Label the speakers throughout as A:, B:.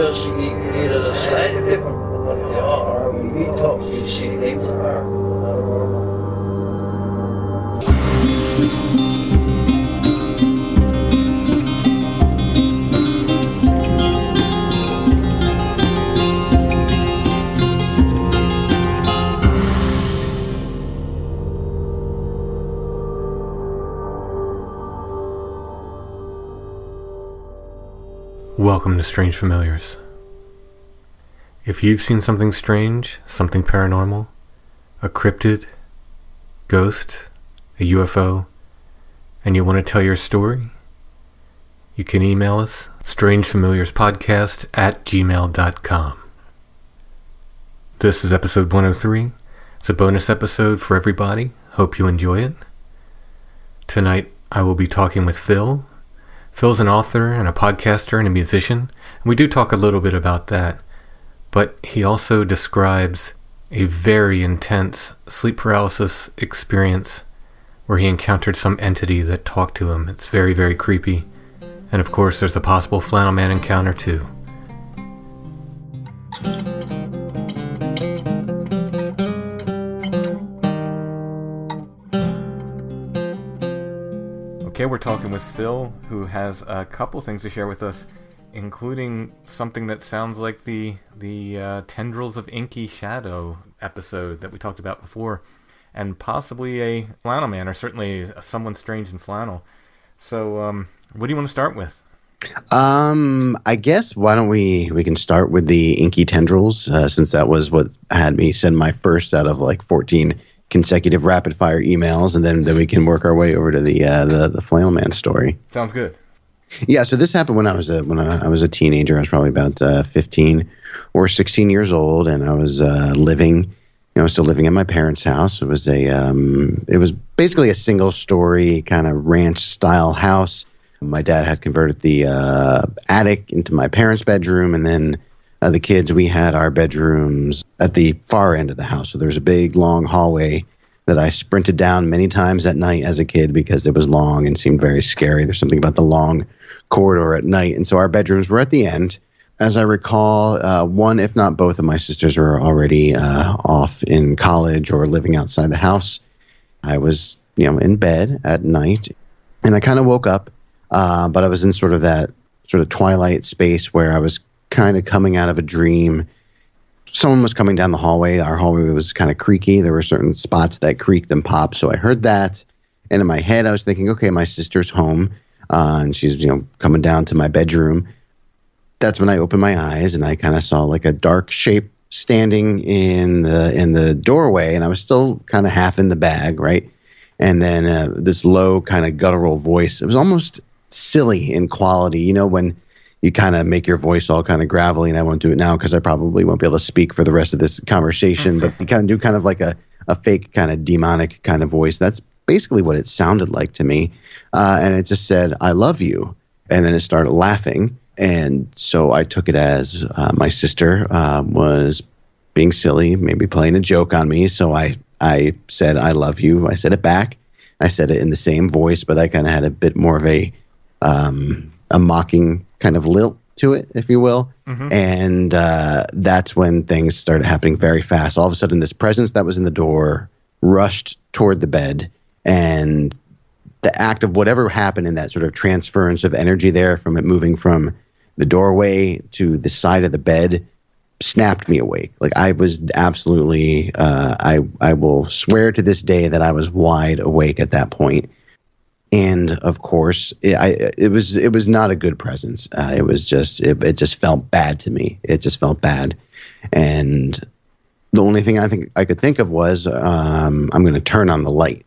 A: just either slightly different from what they are, or we talk, we see things are not normal.
B: Welcome to Strange Familiars. If you've seen something strange, something paranormal, a cryptid, ghost, a UFO, and you want to tell your story, you can email us, strangefamiliarspodcast@gmail.com. This is episode 103. It's a bonus episode for everybody. Hope you enjoy it. Tonight I will be talking with Phil. Phil's an author and a podcaster and a musician, and we do talk a little bit about that, but he also describes a very intense sleep paralysis experience where he encountered some entity that talked to him. It's very, very creepy, and of course there's a possible Flannel Man encounter too. Okay, we're talking with Phil, who has a couple things to share with us, including something that sounds like the Tendrils of Inky Shadow episode that we talked about before, and possibly a Flannel Man, or certainly someone strange in flannel. So, what do you want to start with?
C: I guess why don't we can start with the Inky Tendrils, since that was what had me send my first out of like 14 consecutive rapid fire emails, and then we can work our way over to the Flannel Man story.
B: Sounds good.
C: Yeah, so this happened when I was a teenager. I was probably about 15 or 16 years old, and I was still living at my parents' house. It was basically a single story kind of ranch style house. My dad had converted the attic into my parents' bedroom, and then the kids, we had our bedrooms at the far end of the house. So there was a big, long hallway that I sprinted down many times at night as a kid because it was long and seemed very scary. There's something about the long corridor at night. And so our bedrooms were at the end. As I recall, one, if not both of my sisters were already off in college or living outside the house. I was, in bed at night, and I kind of woke up, but I was in sort of that sort of twilight space where I was kind of coming out of a dream. Someone was coming down the hallway. Our hallway was kind of creaky. There were certain spots that creaked and popped. So I heard that. And in my head, I was thinking, okay, my sister's home. And she's, coming down to my bedroom. That's when I opened my eyes and I kind of saw like a dark shape standing in the doorway. And I was still kind of half in the bag, right? And then this low kind of guttural voice. It was almost silly in quality, when you kind of make your voice all kind of gravelly, and I won't do it now because I probably won't be able to speak for the rest of this conversation, but you kind of do kind of like a fake kind of demonic kind of voice. That's basically what it sounded like to me. And it just said, "I love you." And then it started laughing. And so I took it as my sister was being silly, maybe playing a joke on me. So I said, "I love you." I said it back. I said it in the same voice, but I kind of had a bit more of a mocking kind of lilt to it, if you will. Mm-hmm. And that's when things started happening very fast. All of a sudden, this presence that was in the door rushed toward the bed, and the act of whatever happened in that sort of transference of energy there, from it moving from the doorway to the side of the bed, snapped me awake. Like I was absolutely, I will swear to this day that I was wide awake at that point. And of course, it was not a good presence. It just felt bad to me. It just felt bad. And the only thing I think I could think of was, I'm going to turn on the light.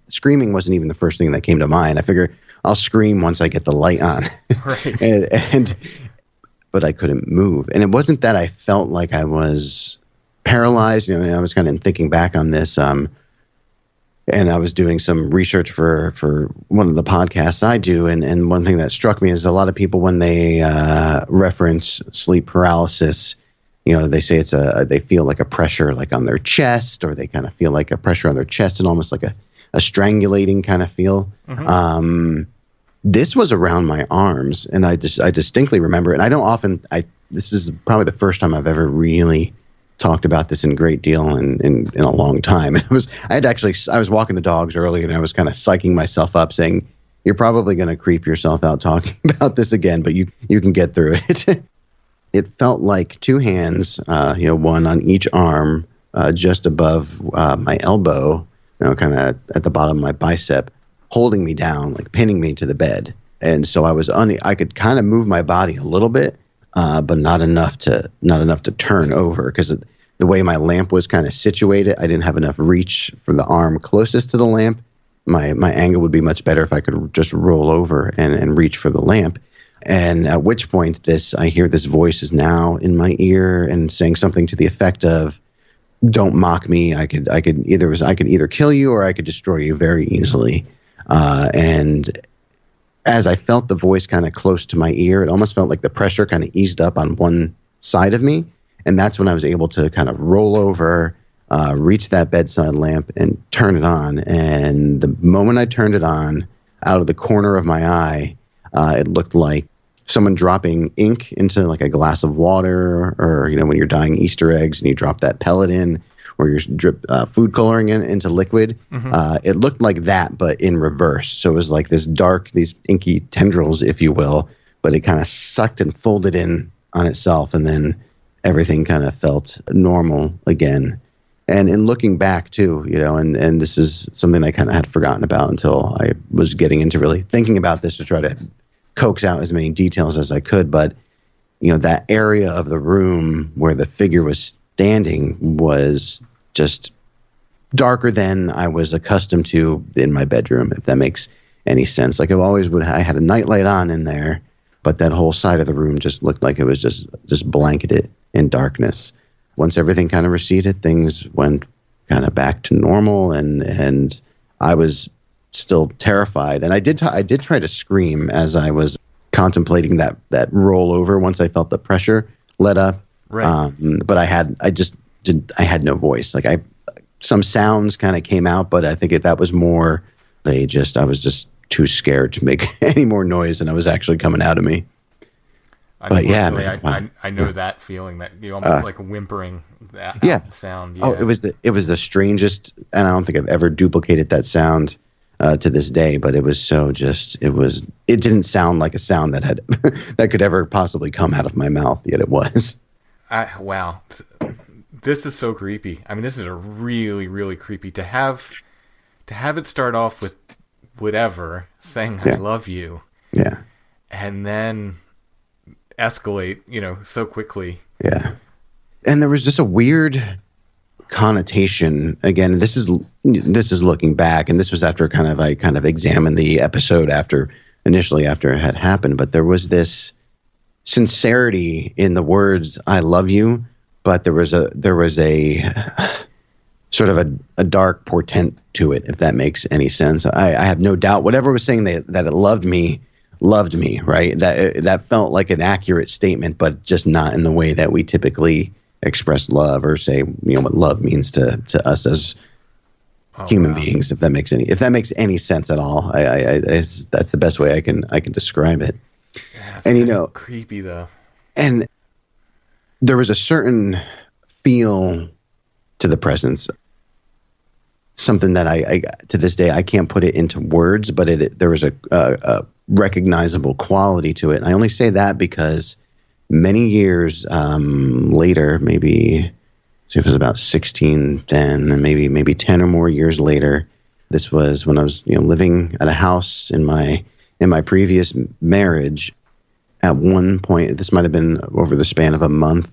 C: Screaming wasn't even the first thing that came to mind. I figured I'll scream once I get the light on. Right. But I couldn't move. And it wasn't that I felt like I was paralyzed. I was kind of thinking back on this, and I was doing some research for one of the podcasts I do, and one thing that struck me is a lot of people, when they reference sleep paralysis, they say they feel like a pressure like on their chest, or they kind of feel like a pressure on their chest and almost like a strangulating kind of feel. Mm-hmm. This was around my arms, and I distinctly remember, and I don't often, this is probably the first time I've ever really talked about this in great deal in a long time. And I was walking the dogs earlier, and I was kind of psyching myself up saying, you're probably going to creep yourself out talking about this again, but you can get through it. It felt like two hands, one on each arm, just above my elbow, kind of at the bottom of my bicep, holding me down, like pinning me to the bed. And so I could kind of move my body a little bit, but not enough to turn over, because the way my lamp was kind of situated, I didn't have enough reach for the arm closest to the lamp. My angle would be much better if I could just roll over and reach for the lamp. And at which point I hear this voice is now in my ear and saying something to the effect of, "Don't mock me. I could either kill you or I could destroy you very easily." And as I felt the voice kind of close to my ear, it almost felt like the pressure kind of eased up on one side of me. And that's when I was able to kind of roll over, reach that bedside lamp and turn it on. And the moment I turned it on, out of the corner of my eye, it looked like someone dropping ink into like a glass of water, or, when you're dyeing Easter eggs and you drop that pellet in, or you're drip food coloring into liquid. Mm-hmm. It looked like that, but in reverse. So it was like these inky tendrils, if you will, but it kind of sucked and folded in on itself. And then everything kind of felt normal again. And in looking back too, and this is something I kind of had forgotten about until I was getting into really thinking about this to try to coax out as many details as I could. But, that area of the room where the figure was standing was just darker than I was accustomed to in my bedroom, if that makes any sense. Like I had a nightlight on in there, but that whole side of the room just looked like it was just blanketed in darkness. Once everything kind of receded, things went kind of back to normal, and I was still terrified. And I did try to scream as I was contemplating that rollover once I felt the pressure let up. Right. But I had no voice. Like some sounds kind of came out, but I think that was more I was just too scared to make any more noise than I was actually coming out of me. But yeah, man,
B: I know that feeling, that you almost like whimpering that sound. Yeah.
C: Oh, it was the strangest, and I don't think I've ever duplicated that sound to this day. But it was it didn't sound like a sound that that could ever possibly come out of my mouth. Yet it was.
B: Wow, this is so creepy. I mean, this is a really, really creepy to have it start off with whatever saying "I love you," and then escalate, so quickly.
C: Yeah. And there was just a weird connotation. Again, this is looking back, and this was after I kind of examined the episode initially after it had happened, but there was this sincerity in the words "I love you," but there was a sort of a dark portent to it, if that makes any sense. I have no doubt whatever was saying that it loved me, right? That felt like an accurate statement, but just not in the way that we typically express love or say, what love means to us as human beings. If that makes any sense at all, that's the best way I can describe it.
B: Yeah, and creepy though.
C: And there was a certain feel to the presence. Something that I to this day I can't put it into words, but there was a recognizable quality to it. And I only say that because many years later, maybe it was about 16 then, and maybe 10 or more years later, this was when I was living at a house in my previous marriage. At one point, this might have been over the span of a month,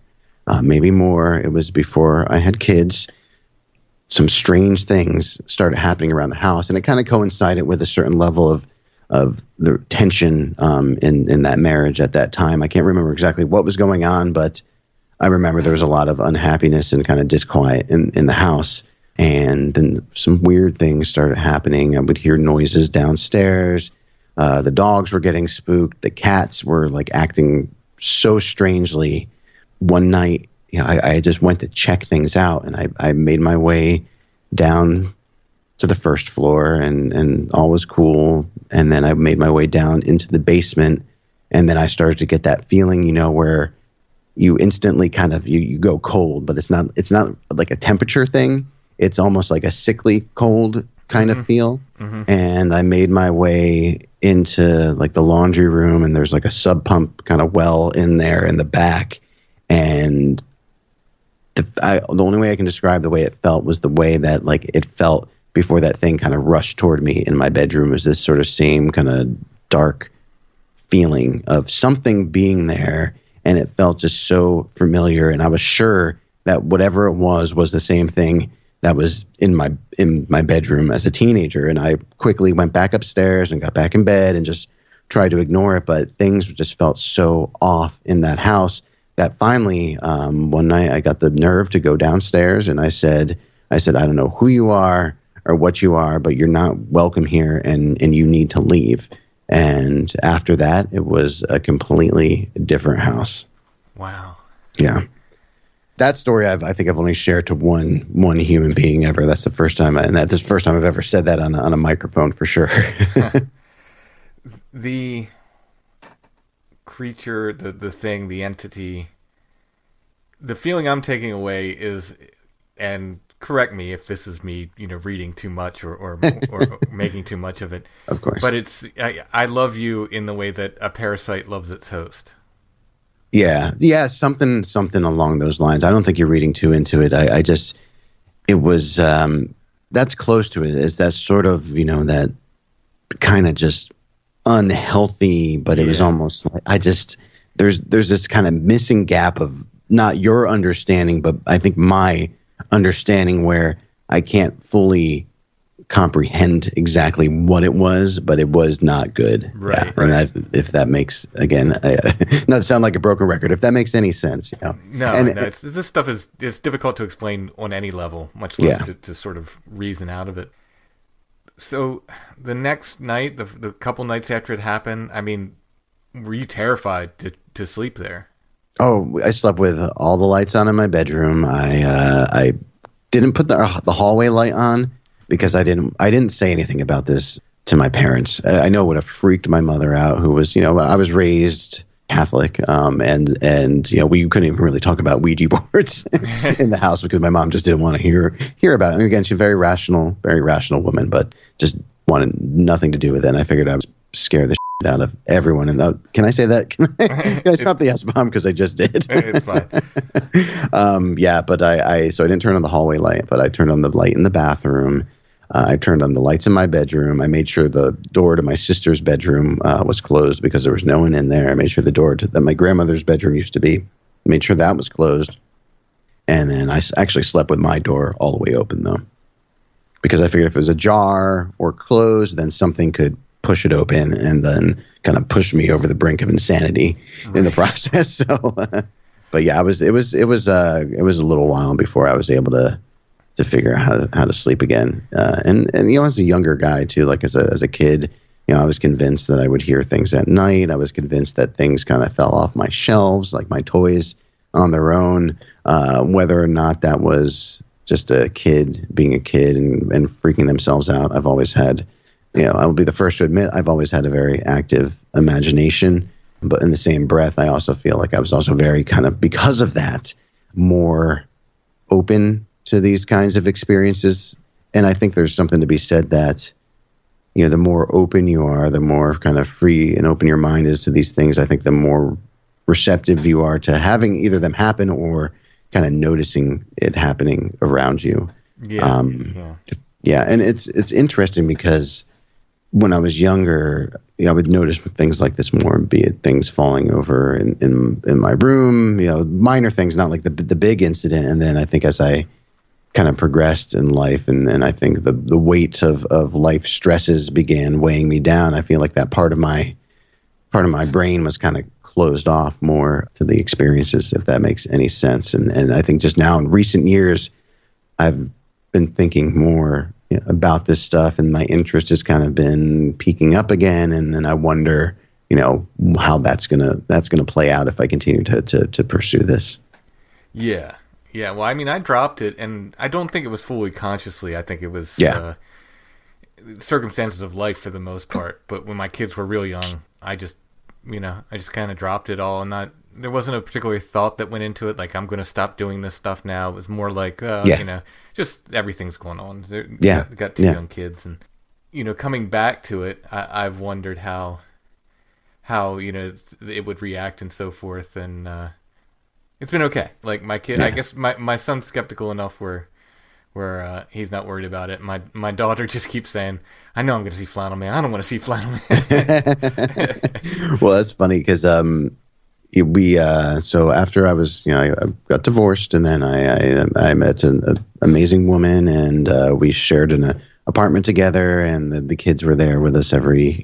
C: maybe more. It was before I had kids. Some strange things started happening around the house, and it kind of coincided with a certain level of the tension in that marriage at that time. I can't remember exactly what was going on, but I remember there was a lot of unhappiness and kind of disquiet in the house. And then some weird things started happening. I would hear noises downstairs. The dogs were getting spooked. The cats were like acting so strangely. One night, I just went to check things out, and I made my way down to the first floor, and all was cool. And then I made my way down into the basement, and then I started to get that feeling, where you instantly kind of you go cold, but it's not like a temperature thing. It's almost like a sickly cold kind of feel. And I made my way into like the laundry room, and there's like a sub pump kind of well in there in the back. And the only way I can describe the way it felt was the way that like it felt before that thing kind of rushed toward me in my bedroom. Was this sort of same kind of dark feeling of something being there, and it felt just so familiar. And I was sure that whatever it was the same thing that was in my bedroom as a teenager. And I quickly went back upstairs and got back in bed and just tried to ignore it. But things just felt so off in that house that finally one night I got the nerve to go downstairs, and I said, I don't know who you are or what you are, but you're not welcome here, and you need to leave. And after that, it was a completely different house.
B: Wow.
C: Yeah. That story I think I've only shared to one human being ever. That's the first time, and that's the first time I've ever said that on a microphone for sure.
B: The creature, the thing, the entity, the feeling I'm taking away is, and correct me if this is me, reading too much or making too much of it.
C: Of course.
B: But it's I love you in the way that a parasite loves its host.
C: Yeah, something along those lines. I don't think you're reading too into it. It was that's close to it. Is that sort of that kind of just unhealthy, but it was almost like there's this kind of missing gap of not your understanding, but I think my understanding where I can't fully comprehend exactly what it was, but it was not good.
B: Right.
C: Yeah.
B: Right.
C: And if that makes, again, not to sound like a broken record, if that makes any sense,
B: No, this stuff it's difficult to explain on any level, much less to sort of reason out of it. So the next night, the couple nights after it happened, I mean, were you terrified to sleep there?
C: Oh, I slept with all the lights on in my bedroom. I didn't put the hallway light on because I didn't say anything about this to my parents. I know it would have freaked my mother out, who was, I was raised Catholic, and we couldn't even really talk about Ouija boards in the house because my mom just didn't want to hear about it. And again, she's a very rational woman, but just wanted nothing to do with it. And I figured I would scare the shit out of everyone. And can I say that? Can I drop the S-bomb because I just did?
B: It's fine.
C: But so I didn't turn on the hallway light, but I turned on the light in the bathroom. I turned on the lights in my bedroom. I made sure the door to my sister's bedroom was closed because there was no one in there. I made sure the door that my grandmother's bedroom used to be, made sure that was closed. And then I actually slept with my door all the way open, though, because I figured if it was ajar or closed, then something could push it open and then kind of push me over the brink of insanity in the process. So, but yeah, it was a little while before I was able to figure out how to sleep again. And as a younger guy too, like as a kid, I was convinced that I would hear things at night. I was convinced that things kind of fell off my shelves, like my toys on their own, whether or not that was just a kid being a kid and freaking themselves out. I've always had, I will be the first to admit, I've always had a very active imagination, but in the same breath, I also feel like I was also very kind of, because of that, more open to these kinds of experiences. And I think there's something to be said that, the more open you are, the more kind of free and open your mind is to these things. I think the more receptive you are to having either them happen or kind of noticing it happening around you.
B: Yeah.
C: Yeah. And it's interesting because when I was younger, I would notice things like this more, be it things falling over in my room, minor things, not like the big incident. And then I think as I kind of progressed in life, and I think the weight of life stresses began weighing me down, I feel like that part of my brain was kind of closed off more to the experiences, if that makes any sense. And I think just now in recent years, I've been thinking more about this stuff, and my interest has kind of been peaking up again. And I wonder, how that's gonna play out if I continue to pursue this.
B: Yeah. Yeah. Well, I mean, I dropped it, and I don't think it was fully consciously. I think it was, circumstances of life for the most part. But when my kids were real young, I just kind of dropped it all, and there wasn't a particular thought that went into it. Like, I'm going to stop doing this stuff now. It was more like, just everything's going on. Got two young kids, and coming back to it, I've wondered how it would react and so forth, and it's been okay. Like my kid, I guess my son's skeptical enough where he's not worried about it. My daughter just keeps saying, "I know I'm going to see Flannel Man. I don't want to see Flannel Man."
C: Well, that's funny because so after I was I got divorced, and then I met an amazing woman, and we shared an apartment together, and the kids were there with us every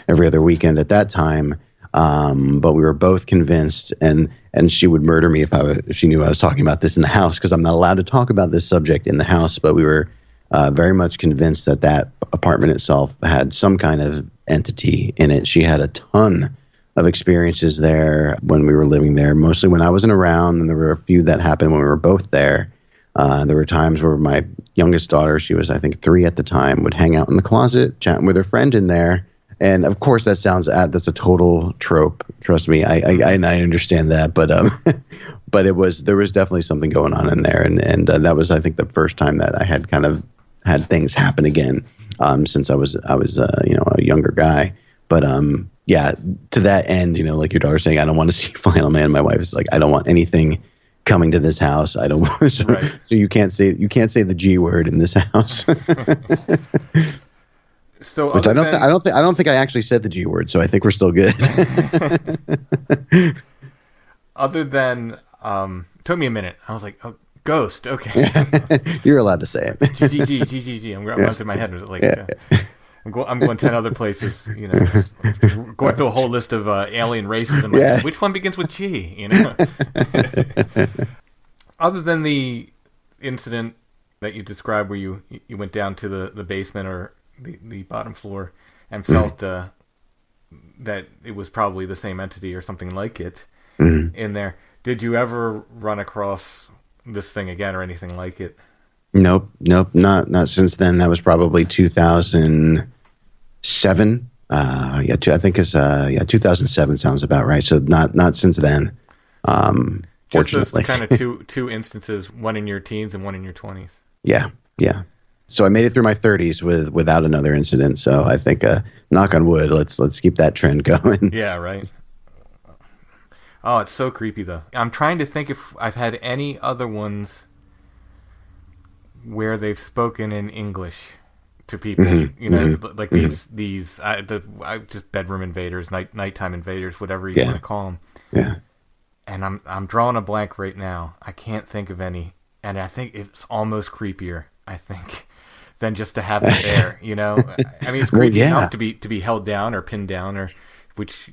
C: other weekend at that time. But we were both convinced, and she would murder me if she knew I was talking about this in the house, because I'm not allowed to talk about this subject in the house. But we were very much convinced that apartment itself had some kind of entity in it. She had a ton of experiences there when we were living there, mostly when I wasn't around, and there were a few that happened when we were both there. There were times where my youngest daughter, she was I think 3 at the time, would hang out in the closet chatting with her friend in there. And of course, that's a total trope. Trust me, I understand that, but but there was definitely something going on in there, and that was, I think, the first time that I had kind of had things happen again, since I was a younger guy. But to that end, like your daughter saying, I don't want to see Flannel Man. My wife is like, I don't want anything coming to this house. I don't want so,
B: right.
C: So you can't say the G word in this house.
B: So
C: which I don't think I actually said the G word, so I think we're still good.
B: Other than it took me a minute. I was like, oh, ghost, okay.
C: You're allowed to say it.
B: G. I'm going through my head like I'm going 10 other places, going through a whole list of alien races, and like, which one begins with G, Other than the incident that you described where you went down to the basement or the bottom floor and felt that it was probably the same entity or something like it in there, did you ever run across this thing again or anything like it?
C: Nope, not since then. That was probably 2007. I think it's 2007 sounds about right. So not since then.
B: Just
C: fortunately,
B: those kind of two instances, one in your teens and one in your 20s.
C: Yeah. So I made it through my 30s without another incident. So I think, knock on wood, let's keep that trend going.
B: Yeah, right. Oh, it's so creepy though. I'm trying to think if I've had any other ones where they've spoken in English to people. Like these just bedroom invaders, nighttime invaders, whatever you want to call them.
C: Yeah.
B: And I'm drawing a blank right now. I can't think of any, and I think it's almost creepier, than just to have it there. I mean, it's creepy enough to be held down or pinned down, or which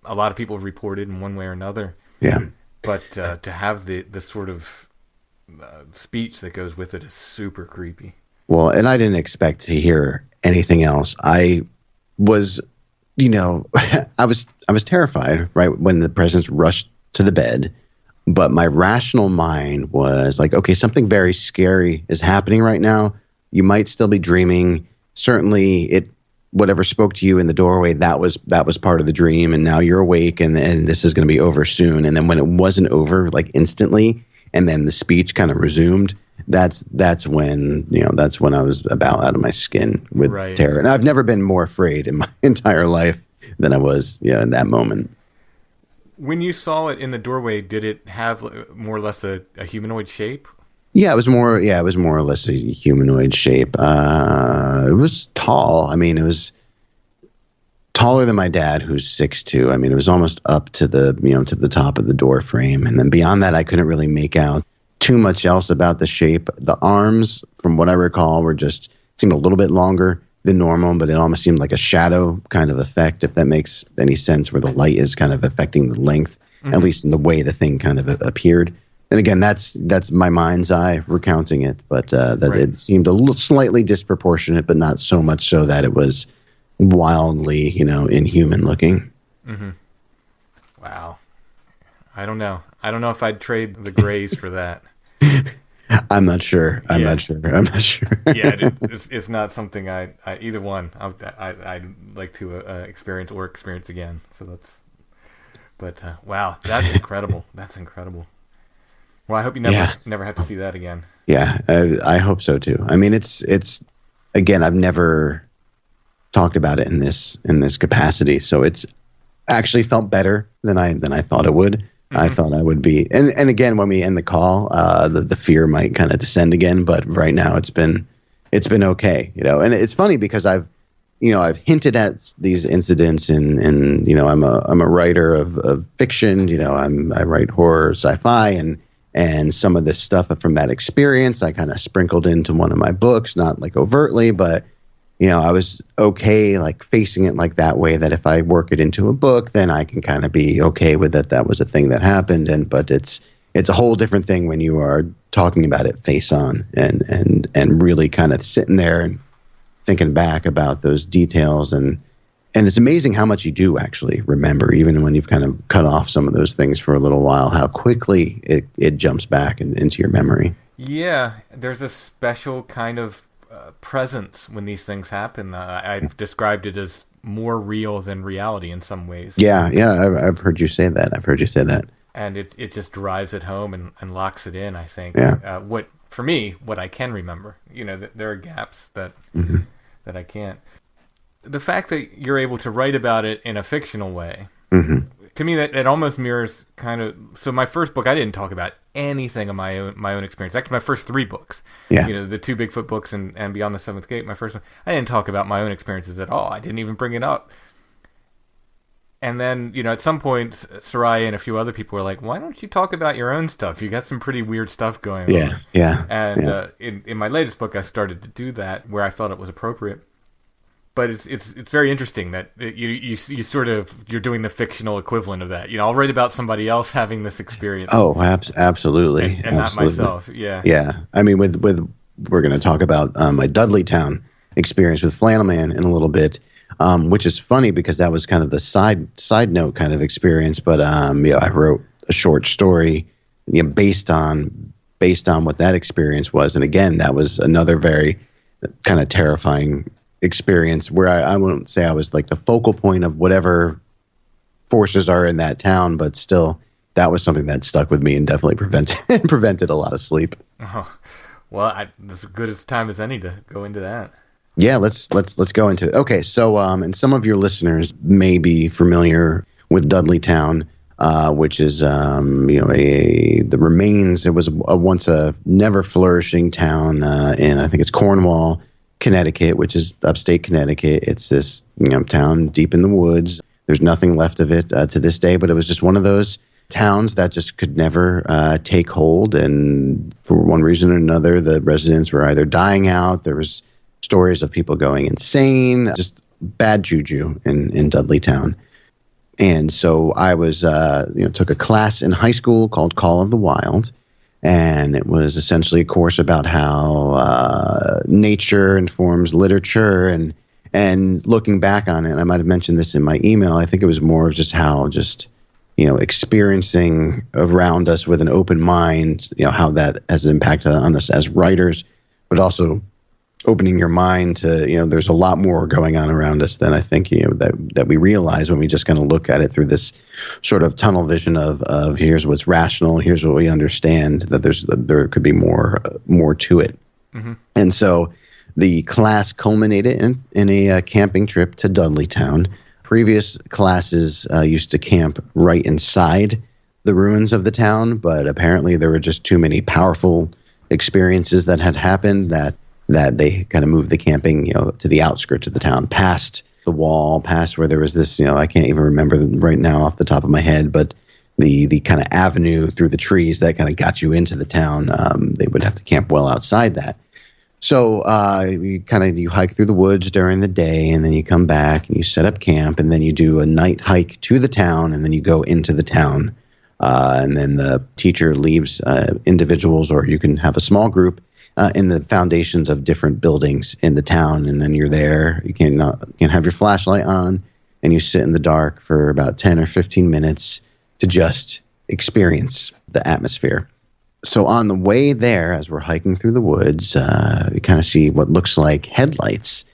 B: a lot of people have reported in one way or another.
C: Yeah.
B: But to have the sort of speech that goes with it is super creepy.
C: Well, and I didn't expect to hear anything else. I was, I was terrified, right, when the presence rushed to the bed. But my rational mind was like, okay, something very scary is happening right now. You might still be dreaming. Certainly, whatever spoke to you in the doorway, that was part of the dream, and now you're awake, and this is going to be over soon. And then when it wasn't over, like instantly, and then the speech kind of resumed, that's when I was about out of my skin with terror. And I've never been more afraid in my entire life than I was in that moment.
B: When you saw it in the doorway, did it have more or less a humanoid shape?
C: Yeah, it was more or less a humanoid shape. It was tall. I mean, it was taller than my dad, who's 6'2". I mean, it was almost up to the to the top of the door frame, and then beyond that, I couldn't really make out too much else about the shape. The arms, from what I recall, seemed a little bit longer than normal, but it almost seemed like a shadow kind of effect, if that makes any sense, where the light is kind of affecting the length, at least in the way the thing kind of appeared. And again, that's my mind's eye recounting it, but it seemed a little slightly disproportionate, but not so much so that it was wildly, inhuman looking.
B: Mm-hmm. Wow. I don't know if I'd trade the grays for that.
C: I'm not sure. I'm
B: Yeah.
C: not sure. I'm not sure.
B: Yeah, it's not something I either one I'd like to experience again. So but wow, that's incredible. That's incredible. Well, I hope you never have to see that again.
C: Yeah, I hope so too. I mean, it's again, I've never talked about it in this capacity, so it's actually felt better than I thought it would. Mm-hmm. I thought I would be, and again, when we end the call, the fear might kind of descend again. But right now, it's been okay, And it's funny because I've hinted at these incidents, and I'm a writer of fiction. I write horror, sci-fi, and some of this stuff from that experience I kind of sprinkled into one of my books, not like overtly, but I was okay like facing it like that way, that if I work it into a book, then I can kind of be okay with that was a thing that happened. But it's a whole different thing when you are talking about it face on and really kind of sitting there and thinking back about those details. And it's amazing how much you do actually remember, even when you've kind of cut off some of those things for a little while, how quickly it jumps back into your memory.
B: Yeah, there's a special kind of presence when these things happen. I've described it as more real than reality in some ways.
C: Yeah, I've heard you say that.
B: And it just drives it home and locks it in, I think.
C: Yeah.
B: What I can remember, there are gaps that I can't. The fact that you're able to write about it in a fictional way, to me, that almost mirrors kind of. So my first book, I didn't talk about anything of my own experience. Actually, my first 3 books, the 2 Bigfoot books and Beyond the Seventh Gate, my first one, I didn't talk about my own experiences at all. I didn't even bring it up. And then, at some point, Soraya and a few other people were like, "Why don't you talk about your own stuff? You got some pretty weird stuff going on."
C: Yeah.
B: And in my latest book, I started to do that where I felt it was appropriate. But it's very interesting that you sort of, you're doing the fictional equivalent of that. I'll write about somebody else having this experience.
C: Oh, absolutely,
B: and not myself. Yeah.
C: Yeah. I mean, with we're going to talk about my Dudleytown experience with Flannel Man in a little bit, which is funny because that was kind of the side note kind of experience. But I wrote a short story, based on what that experience was, and again, that was another very kind of terrifying experience where I won't say I was like the focal point of whatever forces are in that town, but still that was something that stuck with me and definitely prevented a lot of sleep.
B: Oh, well, this is as good a time as any to go into that.
C: Yeah, let's go into it. Okay, so and some of your listeners may be familiar with Dudleytown, which is the remains. It was once a never flourishing town in, I think it's Cornwall, Connecticut, which is upstate Connecticut. It's this town deep in the woods. There's nothing left of it to this day, but it was just one of those towns that just could never take hold, and for one reason or another, the residents were either dying out. There was stories of people going insane, just bad juju in Dudleytown. And so I was took a class in high school called Call of the Wild. And it was essentially a course about how nature informs literature, and looking back on it, I might have mentioned this in my email. I think it was more of just how experiencing around us with an open mind, how that has impacted on us as writers, but also opening your mind to, there's a lot more going on around us than I think, that we realize when we just kind of look at it through this sort of tunnel vision of here's what's rational, here's what we understand, that there could be more to it. Mm-hmm. And so the class culminated in a camping trip to Dudleytown. Previous classes used to camp right inside the ruins of the town, but apparently there were just too many powerful experiences that had happened that they kind of moved the camping, to the outskirts of the town, past the wall, past where there was this, I can't even remember right now off the top of my head, but the kind of avenue through the trees that kind of got you into the town. They would have to camp well outside that. So you hike through the woods during the day, and then you come back and you set up camp, and then you do a night hike to the town, and then you go into the town. And then the teacher leaves individuals, or you can have a small group, in the foundations of different buildings in the town, and then you're there. You can have your flashlight on, and you sit in the dark for about 10 or 15 minutes to just experience the atmosphere. So on the way there, as we're hiking through the woods, we kind of see what looks like headlights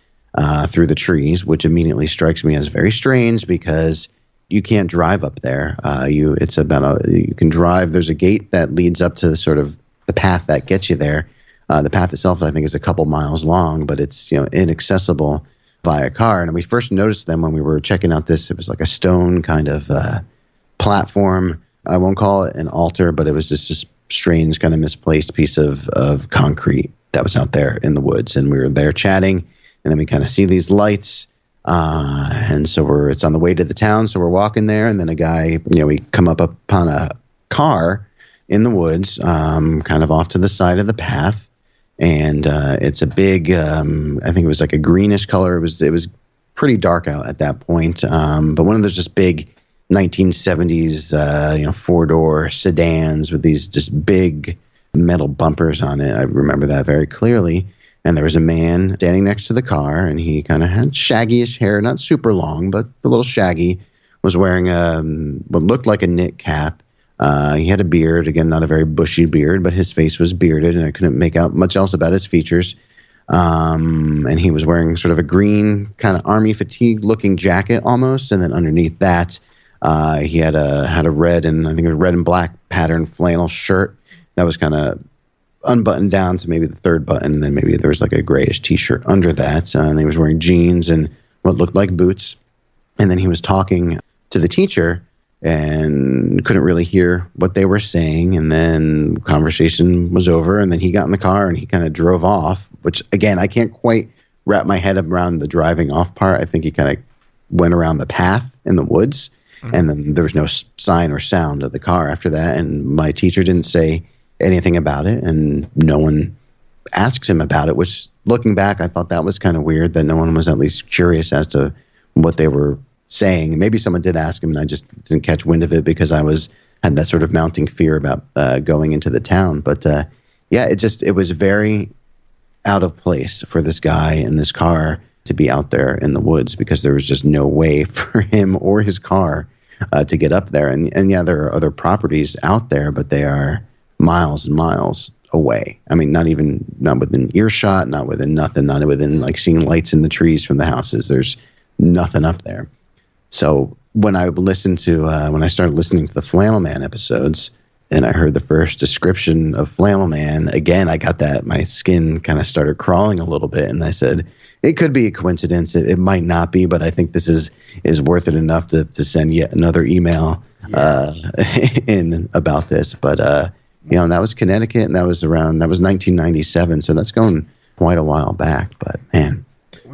C: through the trees, which immediately strikes me as very strange because you can't drive up there. You can drive. There's a gate that leads up to sort of the path that gets you there. The path itself, I think, is a couple miles long, but it's inaccessible via car. And we first noticed them when we were checking out this. It was like a stone kind of platform. I won't call it an altar, but it was just this strange kind of misplaced piece of concrete that was out there in the woods. And we were there chatting, and then we kind of see these lights. And so it's on the way to the town. So we're walking there, and then a guy, we come up upon a car in the woods, kind of off to the side of the path. And it's a big, I think it was like a greenish color. It was pretty dark out at that point. But one of those just big 1970s, four-door sedans with these just big metal bumpers on it. I remember that very clearly. And there was a man standing next to the car, and he kind of had shaggyish hair, not super long, but a little shaggy, was wearing what looked like a knit cap. He had a beard, again, not a very bushy beard, but his face was bearded, and I couldn't make out much else about his features. And he was wearing sort of a green kind of army fatigue-looking jacket almost, and then underneath that, he had a red and I think it was red and black pattern flannel shirt that was kind of unbuttoned down to maybe the third button, and then maybe there was like a grayish T-shirt under that. And he was wearing jeans and what looked like boots. And then he was talking to the teacher and couldn't really hear what they were saying. And then conversation was over, and then he got in the car and he kind of drove off, which, again, I can't quite wrap my head around the driving off part. I think he kind of went around the path in the woods, and then there was no sign or sound of the car after that. And my teacher didn't say anything about it, and no one asked him about it, which, looking back, I thought that was kind of weird that no one was at least curious as to what they were saying. Maybe someone did ask him, and I just didn't catch wind of it because I had that sort of mounting fear about going into the town. But yeah, it was very out of place for this guy in this car to be out there in the woods, because there was just no way for him or his car to get up there. And yeah, there are other properties out there, but they are miles and miles away. I mean, not within earshot, not within nothing, not within like seeing lights in the trees from the houses. There's nothing up there. So when I started listening to the Flannel Man episodes, and I heard the first description of Flannel Man, again, I got that, my skin kind of started crawling a little bit, and I said, it could be a coincidence. It might not be, but I think this is worth it enough to send yet another email in about this. But that was Connecticut, and that was 1997, so that's going quite a while back. But man,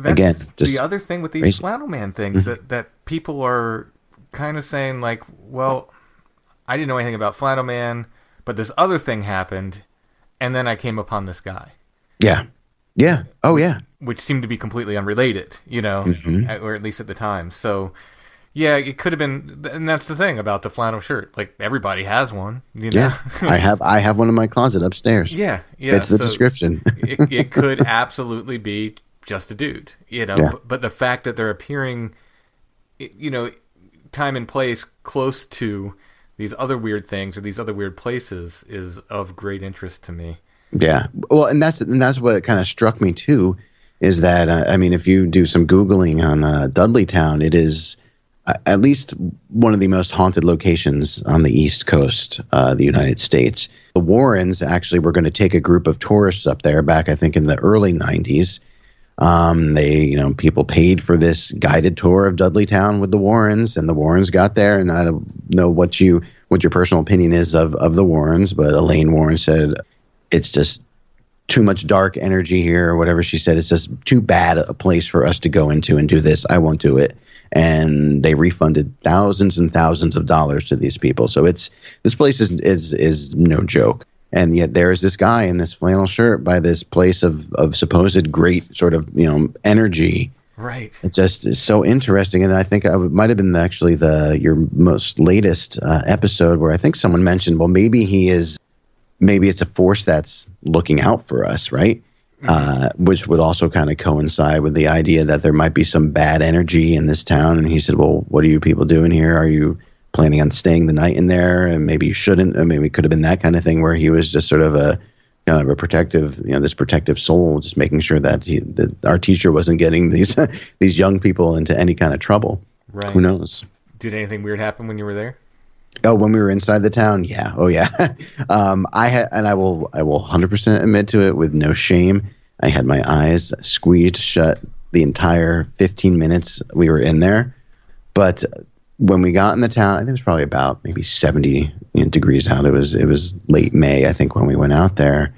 C: again, just
B: the other thing with these
C: crazy.
B: Flannel Man things that people are kind of saying, like, well, I didn't know anything about Flannel Man, but this other thing happened, and then I came upon this guy.
C: Yeah. Yeah. Oh, yeah.
B: Which seemed to be completely unrelated, or at least at the time. So, yeah, it could have been, and that's the thing about the flannel shirt. Like, everybody has one,
C: Yeah, I have one in my closet upstairs.
B: Yeah.
C: It's the description.
B: it could absolutely be just a dude,
C: Yeah.
B: But the fact that they're appearing, time and place close to these other weird things or these other weird places is of great interest to me.
C: Yeah. Well, and that's what kind of struck me too, is that, if you do some Googling on Dudleytown, it is at least one of the most haunted locations on the East Coast of the United States. The Warrens actually were going to take a group of tourists up there back, I think, in the early 90s. People paid for this guided tour of Dudleytown with the Warrens, and the Warrens got there, and I don't know what your personal opinion is of the Warrens, but Elaine Warren said, it's just too much dark energy here, or whatever she said. It's just too bad a place for us to go into and do this. I won't do it. And they refunded thousands and thousands of dollars to these people. So this place is no joke. And yet there's this guy in this flannel shirt by this place of supposed great sort of, energy.
B: Right.
C: It just is so interesting. And I think it might have been actually your most latest episode where I think someone mentioned, well, maybe it's a force that's looking out for us, right? Mm-hmm. Which would also kind of coincide with the idea that there might be some bad energy in this town. And he said, well, what are you people doing here? Are you planning on staying the night in there, and maybe you shouldn't. I mean, it could have been that kind of thing where he was just sort of a kind of a protective, this protective soul, just making sure that our teacher wasn't getting these these young people into any kind of trouble.
B: Right.
C: Who knows?
B: Did anything weird happen when you were there?
C: Oh, when we were inside the town, yeah. Oh, yeah. I will 100% admit to it with no shame. I had my eyes squeezed shut the entire 15 minutes we were in there. But when we got in the town, I think it was probably about maybe 70 degrees out. It was late May, I think, when we went out there,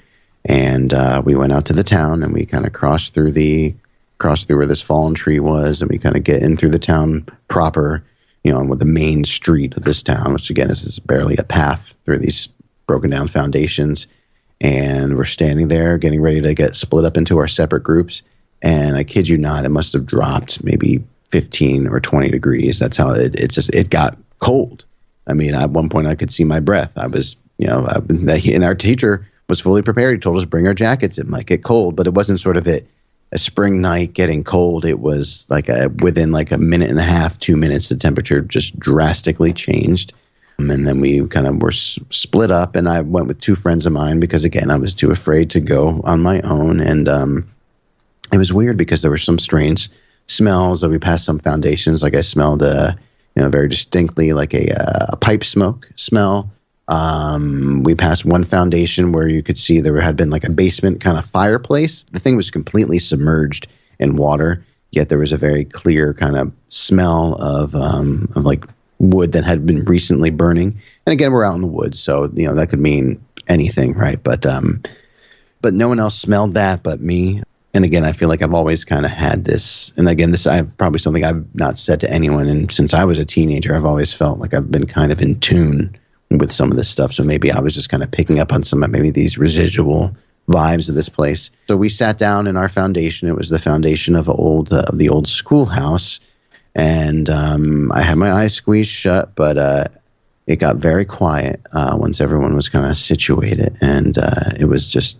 C: and we went out to the town, and we kind of crossed through where this fallen tree was, and we kind of get in through the town proper. On the main street of this town, which again is barely a path through these broken down foundations. And we're standing there getting ready to get split up into our separate groups. And I kid you not, it must have dropped maybe 15 or 20 degrees. That's how it got cold. I mean, at one point I could see my breath. I was, and our teacher was fully prepared. He told us bring our jackets. It might get cold, but it wasn't sort of a spring night getting cold. It was like within like a minute and a half, 2 minutes, the temperature just drastically changed. And then we kind of were split up, and I went with two friends of mine because, again, I was too afraid to go on my own. And it was weird because there were some strange smells. We passed some foundations. Like I smelled, very distinctly like a pipe smoke smell. We passed one foundation where you could see there had been like a basement kind of fireplace. The thing was completely submerged in water, yet there was a very clear kind of smell of like wood that had been recently burning. And again, we're out in the woods, so that could mean anything, right? But no one else smelled that but me. And again, I feel like I've always kind of had this. And again, this I probably something I've not said to anyone. And since I was a teenager, I've always felt like I've been kind of in tune with some of this stuff. So maybe I was just kind of picking up on some of maybe these residual vibes of this place. So we sat down in our foundation. It was the foundation of the old schoolhouse. And I had my eyes squeezed shut, but it got very quiet once everyone was kind of situated. And it was just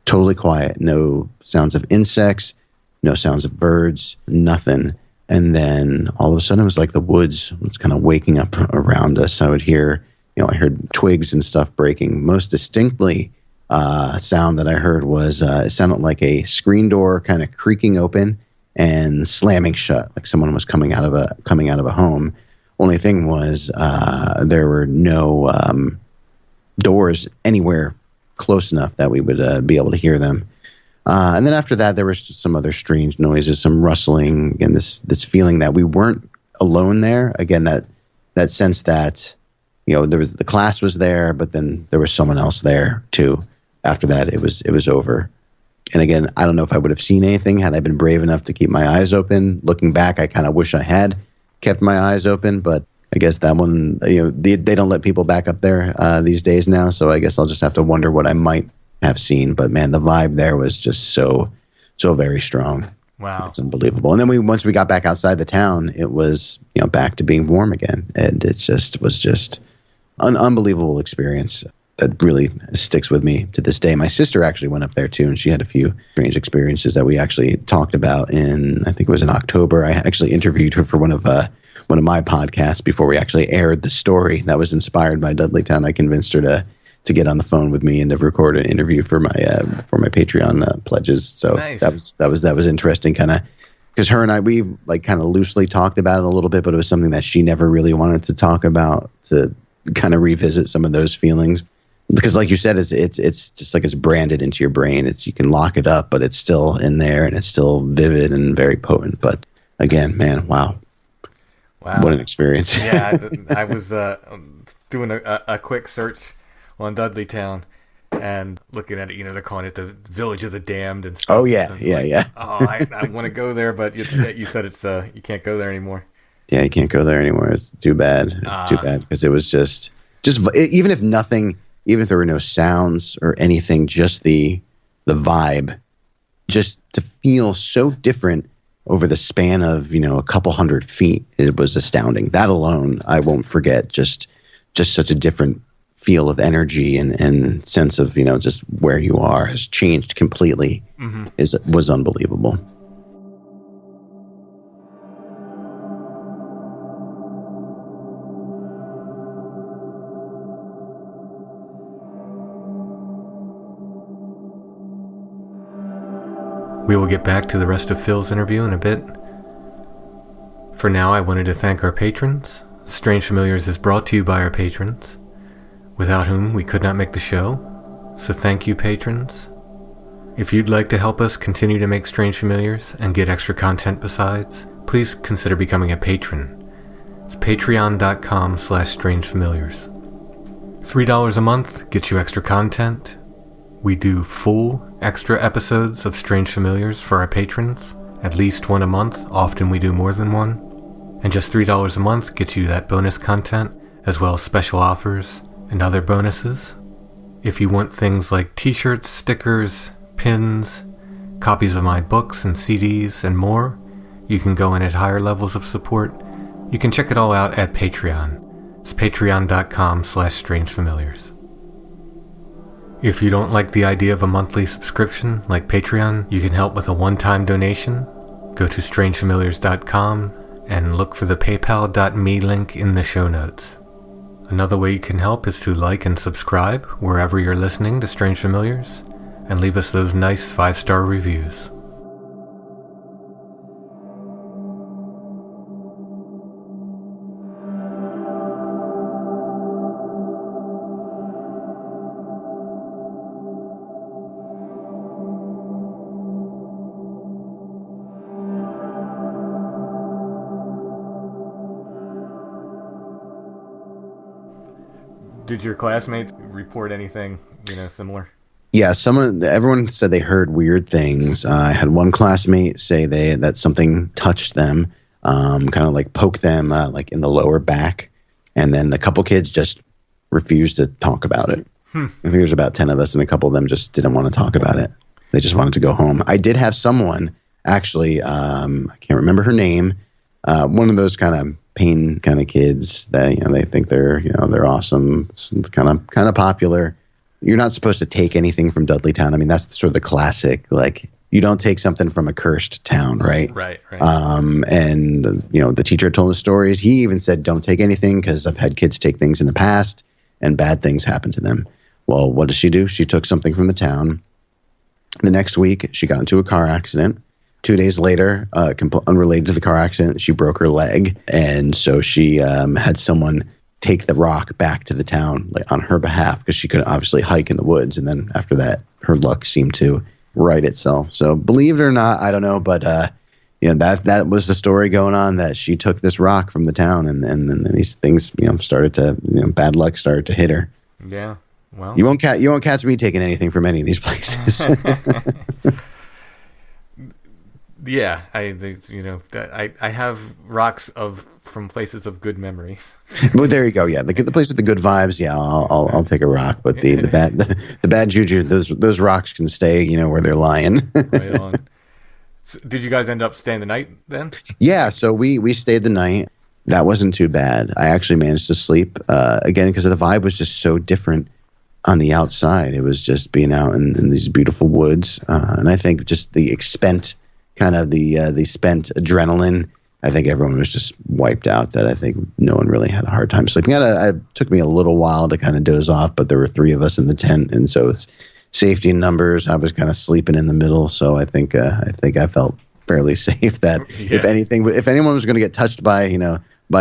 C: totally quiet. No sounds of insects, no sounds of birds, nothing. And then all of a sudden it was like the woods was kind of waking up around us. I would hear, I heard twigs and stuff breaking. Most distinctly, sound that I heard was it sounded like a screen door kind of creaking open and slamming shut, like someone was coming out of a home. Only thing was there were no doors anywhere close enough that we would be able to hear them. And then after that, there was some other strange noises, some rustling, and this feeling that we weren't alone there. Again, that sense that there was the class was there, but then there was someone else there too. After that, it was over. And again, I don't know if I would have seen anything had I been brave enough to keep my eyes open. Looking back, I kind of wish I had kept my eyes open, but I guess that one, they don't let people back up there these days now. So I guess I'll just have to wonder what I might have seen. But man, the vibe there was just so very strong.
B: Wow.
C: It's unbelievable. And then once we got back outside the town, it was, back to being warm again. And it was just an unbelievable experience that really sticks with me to this day. My sister actually went up there too, and she had a few strange experiences that we actually talked about I think it was in October. I actually interviewed her for one of my podcasts before we actually aired the story that was inspired by Dudleytown. I convinced her to get on the phone with me and to record an interview for my Patreon pledges. So
B: nice.
C: that was interesting, kind of, because her and I, we like kind of loosely talked about it a little bit, but it was something that she never really wanted to talk about, to kind of revisit some of those feelings. Because like you said, it's just like it's branded into your brain. You can lock it up, but it's still in there and it's still vivid and very potent. But again, man, wow. What an experience.
B: Yeah, I was doing a quick search on Dudleytown and looking at it. They're calling it the Village of the Damned and stuff.
C: Oh yeah, yeah.
B: Oh, I want to go there, but you said it's you can't go there anymore.
C: Yeah, you can't go there anymore. It's too bad. It's too bad because it was just even if nothing. Even if there were no sounds or anything, just the vibe, just to feel so different over the span of, a couple 100 feet, it was astounding. That alone, I won't forget. Just such a different feel of energy and sense of, just where you are has changed completely. Mm-hmm. Was unbelievable.
B: We will get back to the rest of Phil's interview in a bit. For now, I wanted to thank our patrons. Strange Familiars is brought to you by our patrons, without whom we could not make the show. So thank you, patrons. If you'd like to help us continue to make Strange Familiars and get extra content besides, please consider becoming a patron. It's patreon.com/strangefamiliars. $3 a month gets you extra content. We do full extra episodes of Strange Familiars for our patrons, at least one a month. Often we do more than one. And just $3 a month gets you that bonus content, as well as special offers and other bonuses. If you want things like t-shirts, stickers, pins, copies of my books and CDs, and more, you can go in at higher levels of support. You can check it all out at Patreon. It's patreon.com/strangefamiliars. If you don't like the idea of a monthly subscription like Patreon, you can help with a one-time donation. Go to strangefamiliars.com and look for the paypal.me link in the show notes. Another way you can help is to like and subscribe wherever you're listening to Strange Familiars, and leave us those nice 5-star reviews. Did your classmates report anything, similar?
C: Yeah, everyone said they heard weird things. I had one classmate say that something touched them, kind of like poked them like in the lower back, and then a couple kids just refused to talk about it. I think there's about 10 of us, and a couple of them just didn't want to talk about it. They just wanted to go home. I did have someone, actually, I can't remember her name, one of those kind of pain kind of kids that they think they're awesome, it's kind of popular. You're not supposed to take anything from Dudleytown. I mean, that's sort of the classic, like, you don't take something from a cursed town, right?
B: Right.
C: And the teacher told us stories. He even said, don't take anything, because I've had kids take things in the past and bad things happen to them. Well, what does she do? She took something from the town. The next week, she got into a car accident. 2 days later, unrelated to the car accident, she broke her leg. And so she had someone take the rock back to the town, like, on her behalf, because she could obviously hike in the woods. And then after that, her luck seemed to right itself. So believe it or not, I don't know, but that was the story going on, that she took this rock from the town, and then these things started to bad luck started to hit her.
B: Yeah, well,
C: you won't catch me taking anything from any of these places.
B: Yeah, I have rocks from places of good memories.
C: Well, there you go. Yeah, the place with the good vibes. Yeah, I'll take a rock. But the bad juju, those rocks can stay, where they're lying.
B: Right on. So did you guys end up staying the night then?
C: Yeah, so we stayed the night. That wasn't too bad. I actually managed to sleep again, because the vibe was just so different on the outside. It was just being out in these beautiful woods, and I think just the spent adrenaline. I think everyone was just wiped out. That I think no one really had a hard time sleeping. It took me a little while to kind of doze off, but there were 3 of us in the tent, and so it's safety in numbers. I was kind of sleeping in the middle, so I think I felt fairly safe. That if anyone was going to get touched by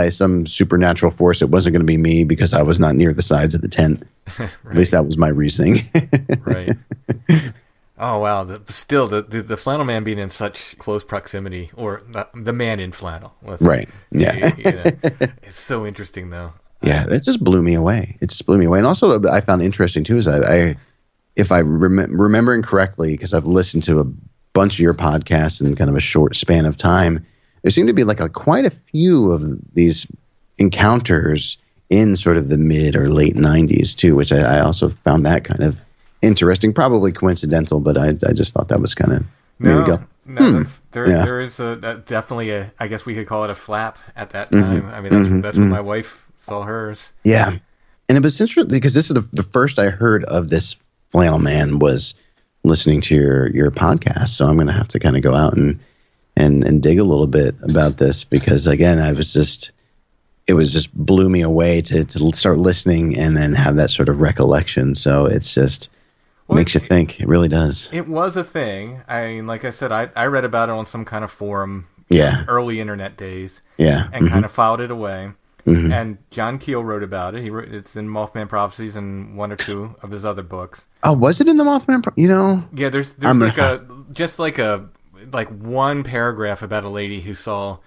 C: some supernatural force, it wasn't going to be me, because I was not near the sides of the tent. Right. At least that was my reasoning.
B: Right. Oh wow! The Flannel Man being in such close proximity, or the man in flannel,
C: right? Yeah,
B: it's so interesting though.
C: Yeah, it just blew me away. And also, I found interesting too is if I remembering correctly, because I've listened to a bunch of your podcasts in kind of a short span of time, there seemed to be quite a few of these encounters in sort of the mid or late 90s too, which I also found that kind of interesting, probably coincidental, but I just thought that was kind of
B: there is definitely I guess we could call it a flap at that time. Mm-hmm. I mean, that's when my wife saw hers.
C: Yeah, and it was interesting because this is the first I heard of this Flannel Man was listening to your podcast. So I'm going to have to kind of go out and dig a little bit about this, because again, it just blew me away to start listening and then have that sort of recollection. So it's just Makes you think. It really does.
B: It was a thing. I mean, like I said, I read about it on some kind of forum.
C: Yeah.
B: Early internet days.
C: Yeah.
B: And kind of filed it away.
C: Mm-hmm.
B: And John Keel wrote about it. It's in Mothman Prophecies and one or two of his other books.
C: Oh, was it in the Mothman?
B: Yeah, there's like one paragraph about a lady who saw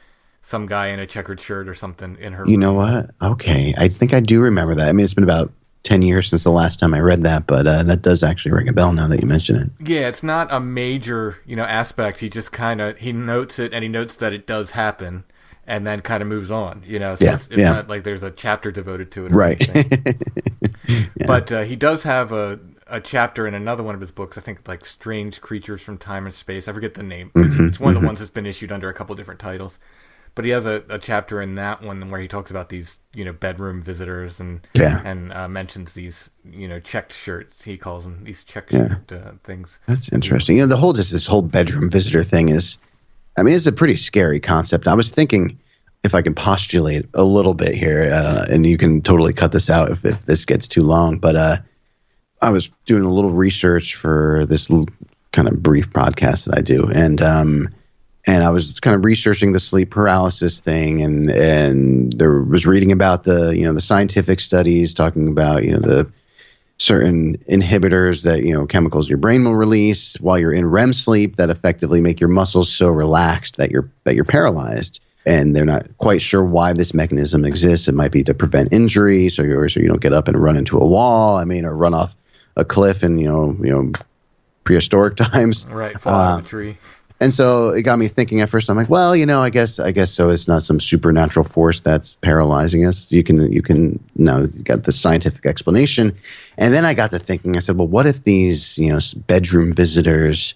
B: some guy in a checkered shirt or something in her room.
C: You know what? Okay, I think I do remember that. I mean, it's been about 10 years since the last time I read that, but that does actually ring a bell now that you mention it.
B: Yeah, it's not a major, aspect. He just he notes it, and he notes that it does happen, and then kind of moves on. So it's not like there's a chapter devoted to it, or anything. Yeah. But he does have a chapter in another one of his books. I think like Strange Creatures from Time and Space. I forget the name. It's one of the ones that's been issued under a couple different titles. But he has a chapter in that one where he talks about these, bedroom visitors and mentions these, checked shirts. He calls them these checked shirt things.
C: That's interesting. This whole bedroom visitor thing is, I mean, it's a pretty scary concept. I was thinking, if I can postulate a little bit here, and you can totally cut this out if this gets too long, but I was doing a little research for this kind of brief podcast that I do, and I was kind of researching the sleep paralysis thing, and there was reading about the scientific studies talking about the certain inhibitors that chemicals your brain will release while you're in REM sleep that effectively make your muscles so relaxed that you're paralyzed. And they're not quite sure why this mechanism exists. It might be to prevent injury, so you don't get up and run into a wall. or run off a cliff in prehistoric times.
B: Right, fall out of a tree.
C: And so it got me thinking at first. I'm like, well, I guess so. It's not some supernatural force that's paralyzing us. You got the scientific explanation. And then I got to thinking. I said, well, what if these bedroom visitors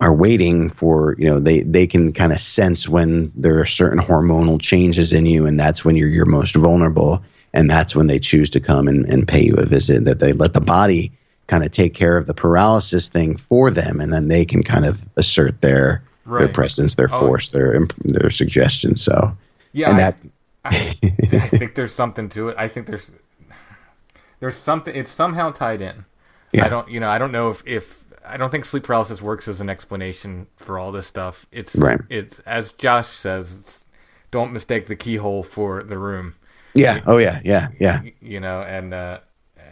C: are waiting for they can kind of sense when there are certain hormonal changes in you, and that's when you're your most vulnerable, and that's when they choose to come and pay you a visit. That they let the body kind of take care of the paralysis thing for them, and then they can kind of assert their presence, their force, their suggestion. So
B: I think there's something to it. I think there's something. It's somehow tied in. Yeah. I don't know if I don't think sleep paralysis works as an explanation for all this stuff. It's as Josh says, don't mistake the keyhole for the room.
C: Yeah. Oh yeah.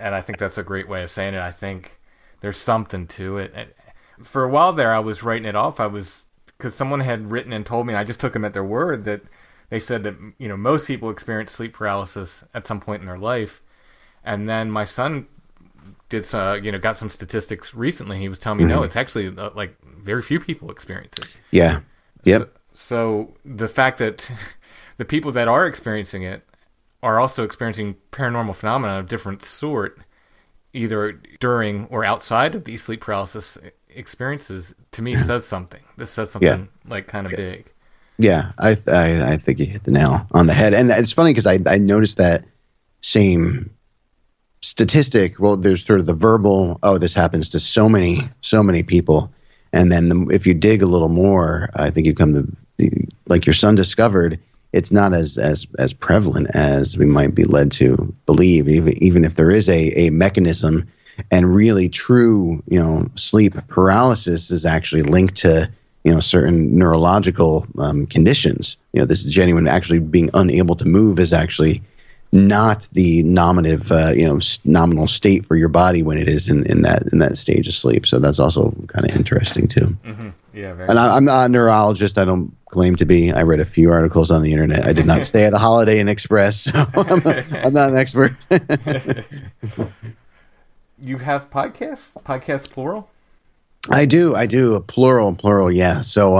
B: And I think that's a great way of saying it. I think there's something to it. For a while there, I was writing it off. Because someone had written and told me, and I just took them at their word, that they said that most people experience sleep paralysis at some point in their life. And then my son did got some statistics recently. He was telling me, no, it's actually like very few people experience it.
C: Yeah. Yep.
B: So the fact that the people that are experiencing it are also experiencing paranormal phenomena of different sort, either during or outside of these sleep paralysis experiences, to me says something. This says something like kind of big.
C: Yeah, I think you hit the nail on the head. And it's funny because I noticed that same statistic. Well, there's sort of the verbal, this happens to so many people. And then if you dig a little more, I think you come to, like your son discovered, it's not as prevalent as we might be led to believe, even if there is a mechanism, and really true, sleep paralysis is actually linked to, certain neurological conditions. This is genuine. Actually being unable to move is actually not the nominal state for your body when it is in that stage of sleep. So that's also kind of interesting too.
B: Mm-hmm. Yeah, very
C: and I'm not a neurologist. I don't claim to be. I read a few articles on the internet. I did not stay at the Holiday Inn Express, so I'm not an expert.
B: You have podcasts? Podcasts plural?
C: I do. Plural. Yeah. So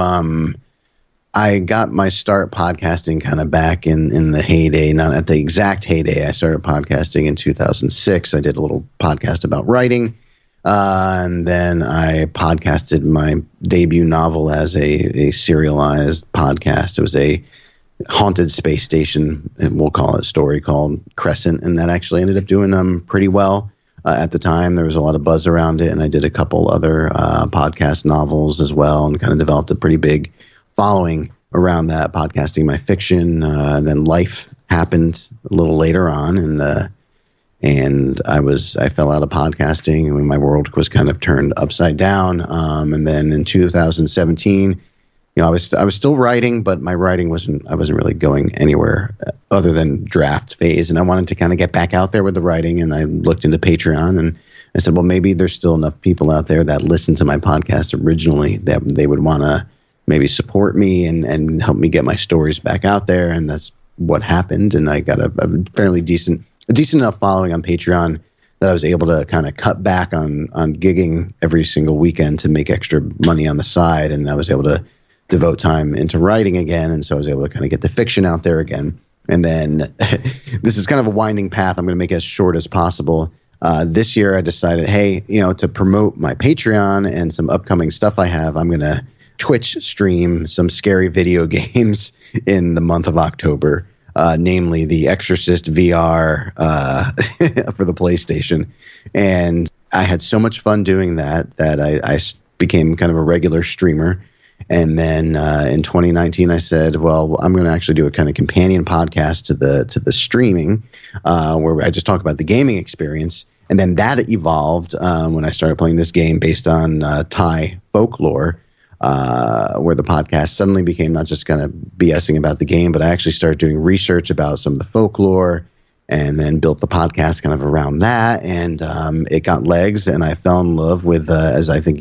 C: I got my start podcasting kind of back in the heyday, not at the exact heyday. I started podcasting in 2006. I did a little podcast about writing. And then I podcasted my debut novel as a serialized podcast. It was a haunted space station, we'll call it, story called Crescent. And that actually ended up doing pretty well. At the time, there was a lot of buzz around it. And I did a couple other podcast novels as well, and kind of developed a pretty big following around that, podcasting my fiction. And then life happened a little later on. and I fell out of podcasting when my world was kind of turned upside down. And then in 2017, I was still writing, but my writing I wasn't really going anywhere other than draft phase. And I wanted to kind of get back out there with the writing. And I looked into Patreon, and I said, well, maybe there's still enough people out there that listened to my podcast originally that they would want to maybe support me and help me get my stories back out there. And that's what happened. And I got a fairly decent enough following on Patreon that I was able to kind of cut back on gigging every single weekend to make extra money on the side. And I was able to devote time into writing again. And so I was able to kind of get the fiction out there again. And then this is kind of a winding path. I'm going to make it as short as possible. This year I decided, hey, to promote my Patreon and some upcoming stuff I have, I'm going to Twitch stream some scary video games in the month of October, namely The Exorcist VR for the PlayStation. And I had so much fun doing that I became kind of a regular streamer. And then in 2019, I said, well, I'm going to actually do a kind of companion podcast to the streaming where I just talk about the gaming experience. And then that evolved when I started playing this game based on Thai folklore, where the podcast suddenly became not just kind of BSing about the game, but I actually started doing research about some of the folklore and then built the podcast kind of around that. And it got legs, and I fell in love with, as I think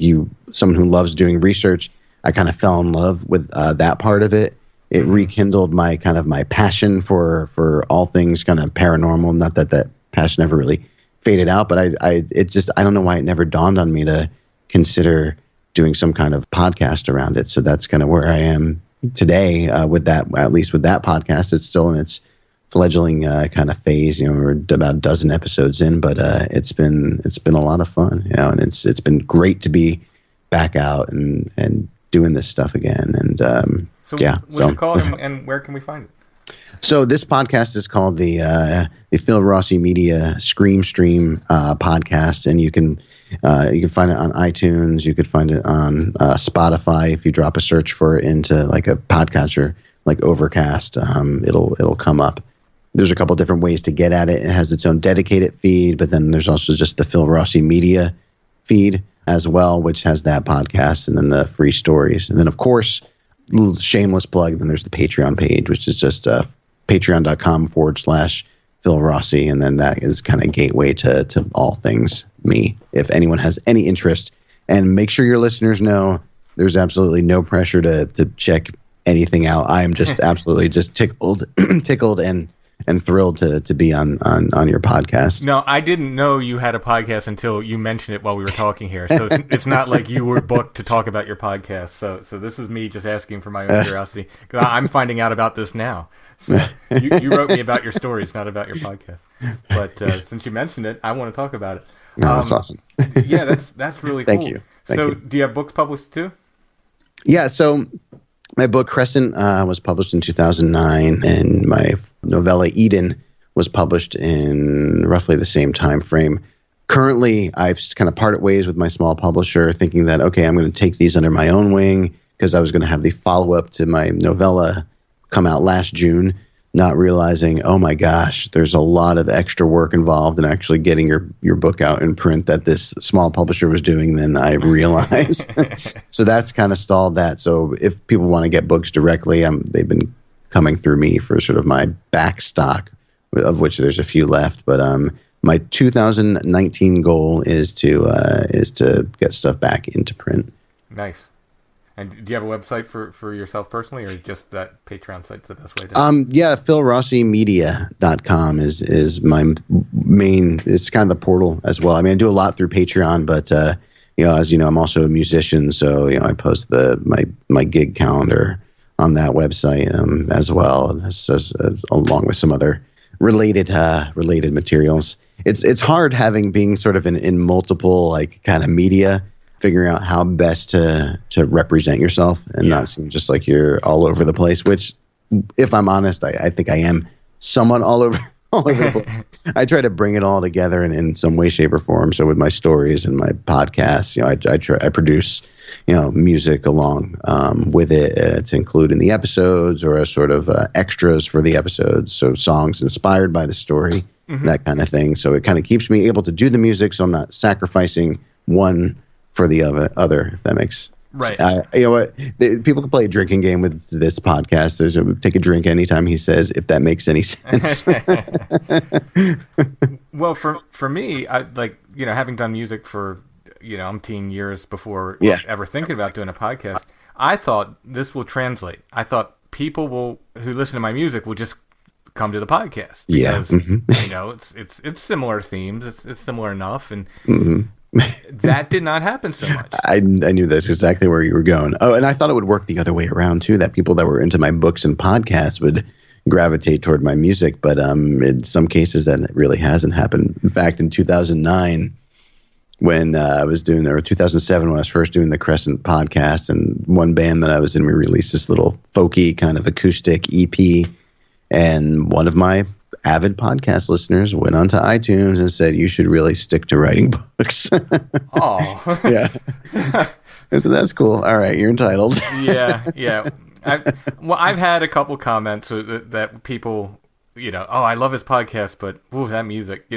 C: someone who loves doing research, I kind of fell in love with that part of it. It rekindled my passion for all things kind of paranormal. Not that passion ever really faded out, but I don't know why it never dawned on me to consider doing some kind of podcast around it. So that's kind of where I am today with that. At least with that podcast, it's still in its fledgling kind of phase. We're about a dozen episodes in, but it's been a lot of fun. And it's been great to be back out and doing this stuff again. And
B: what's it called, and where can we find it?
C: So this podcast is called the Phil Rossi Media Scream Stream podcast, and you can find it on iTunes. You could find it on Spotify if you drop a search for it into like a podcatcher like Overcast. It'll come up. There's a couple different ways to get at it. It has its own dedicated feed, but then there's also just the Phil Rossi Media feed as well, which has that podcast and then the free stories. And then, of course, little shameless plug, then there's the Patreon page, which is just patreon.com/Phil Rossi. And then that is kind of gateway to all things me, if anyone has any interest. And make sure your listeners know there's absolutely no pressure to check anything out. I am just absolutely just tickled and thrilled to be on your podcast.
B: No, I didn't know you had a podcast until you mentioned it while we were talking here. So it's not like you were booked to talk about your podcast. So this is me just asking for my own curiosity, because I'm finding out about this now. So you wrote me about your stories, not about your podcast. But since you mentioned it, I want to talk about it.
C: No, that's awesome.
B: Yeah, that's really cool.
C: Thank you.
B: So do you have books published too?
C: Yeah, so my book Crescent was published in 2009, and my novella Eden was published in roughly the same time frame. Currently, I've kind of parted ways with my small publisher, thinking that, okay, I'm going to take these under my own wing, because I was going to have the follow-up to my novella come out last June, not realizing, oh my gosh, there's a lot of extra work involved in actually getting your book out in print that this small publisher was doing than I realized. So that's kind of stalled that. So if people want to get books directly, they've been coming through me for sort of my back stock, of which there's a few left. But my 2019 goal is to get stuff back into print.
B: Nice. And do you have a website for yourself personally, or just that Patreon site's the best way to?
C: Yeah, philrossimedia.com is my main. It's kind of the portal as well. I mean, I do a lot through Patreon, but as you know, I'm also a musician, so I post my gig calendar on that website as well, along with some other related materials. It's hard being sort of in multiple like kind of media, figuring out how best to represent yourself and not seem just like you're all over the place, which, if I'm honest, I think I am somewhat all over all over the place. I try to bring it all together in some way, shape, or form. So with my stories and my podcasts, I produce, music along with it to include in the episodes or as sort of extras for the episodes. So songs inspired by the story, that kind of thing. So it kind of keeps me able to do the music, so I'm not sacrificing one for the other, if that makes
B: right.
C: You know what? People can play a drinking game with this podcast. Take a drink anytime he says, if that makes any sense.
B: Well, for me, I having done music for umpteen years before ever thinking about doing a podcast. I thought this will translate. I thought people who listen to my music will just come to the podcast because it's similar themes. It's similar enough, and that did not happen so much.
C: I knew that's exactly where you were going. Oh, and I thought it would work the other way around too. That people that were into my books and podcasts would gravitate toward my music, but in some cases that really hasn't happened. In fact, in 2009. When I was doing, or 2007 when I was first doing the Crescent podcast, and one band that I was in, we released this little folky kind of acoustic EP, and one of my avid podcast listeners went onto iTunes and said, "You should really stick to writing books."
B: Oh,
C: yeah. So that's cool. All right, you're entitled.
B: yeah. I've had a couple comments that people, I love his podcast, but ooh, that music,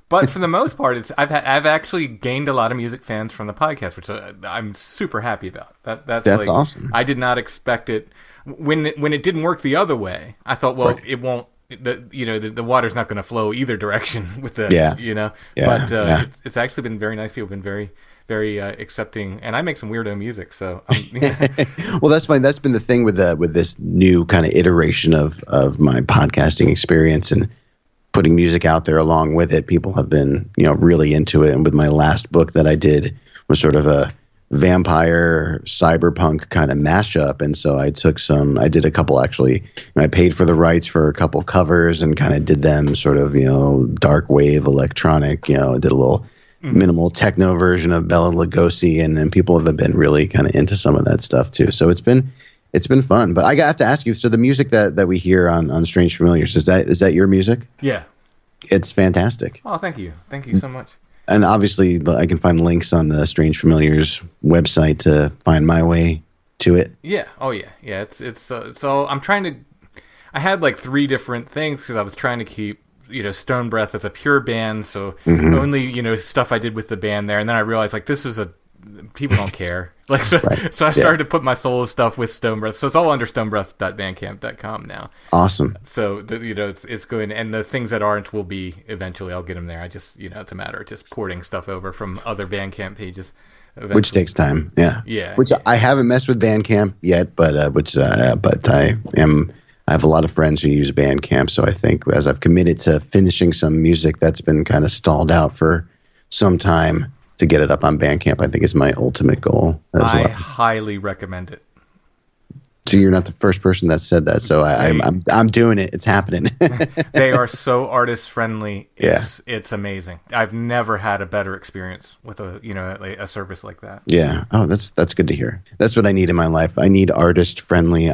B: But for the most part, I've actually gained a lot of music fans from the podcast, which I'm super happy about. That's
C: awesome.
B: I did not expect it when it didn't work the other way. I thought, well, it won't. The water's not going to flow either direction with this. But it's actually been very nice. People have been very, very accepting, and I make some weirdo music. So,
C: well, that's fine. That's been the thing with this new kind of iteration of my podcasting experience and putting music out there along with it. People have been, really into it. And with my last book that I did was sort of a vampire cyberpunk kind of mashup. And so I did a couple actually, I paid for the rights for a couple covers and kind of did them sort of, dark wave electronic, did a little minimal techno version of Bela Lugosi. And then people have been really kind of into some of that stuff too. So it's been fun, but I have to ask you. So the music that we hear on Strange Familiars, is that your music?
B: Yeah,
C: it's fantastic.
B: Oh, thank you so much. And
C: obviously, I can find links on the Strange Familiars website to find my way to it.
B: Yeah. Oh, yeah. Yeah. It's so I'm trying to. I had like 3 different things because I was trying to keep Stone Breath as a pure band, so only stuff I did with the band there, and then I realized like this is people don't care. Like so I started to put my solo stuff with Stone Breath. So it's all under stonebreath.bandcamp.com now.
C: Awesome.
B: So it's going, and the things that aren't will be eventually. I'll get them there. I just it's a matter of just porting stuff over from other Bandcamp pages. Eventually.
C: Which takes time. Yeah.
B: Yeah.
C: Which I haven't messed with Bandcamp yet, but I have a lot of friends who use Bandcamp. So I think as I've committed to finishing some music that's been kind of stalled out for some time, to get it up on Bandcamp, I think is my ultimate goal as well.
B: I highly recommend it.
C: So you're not the first person that said that. So I'm doing it. It's happening.
B: They are so artist friendly. It's
C: Yeah.
B: It's amazing. I've never had a better experience with a service like that.
C: Yeah. Oh, that's good to hear. That's what I need in my life. I need artist friendly.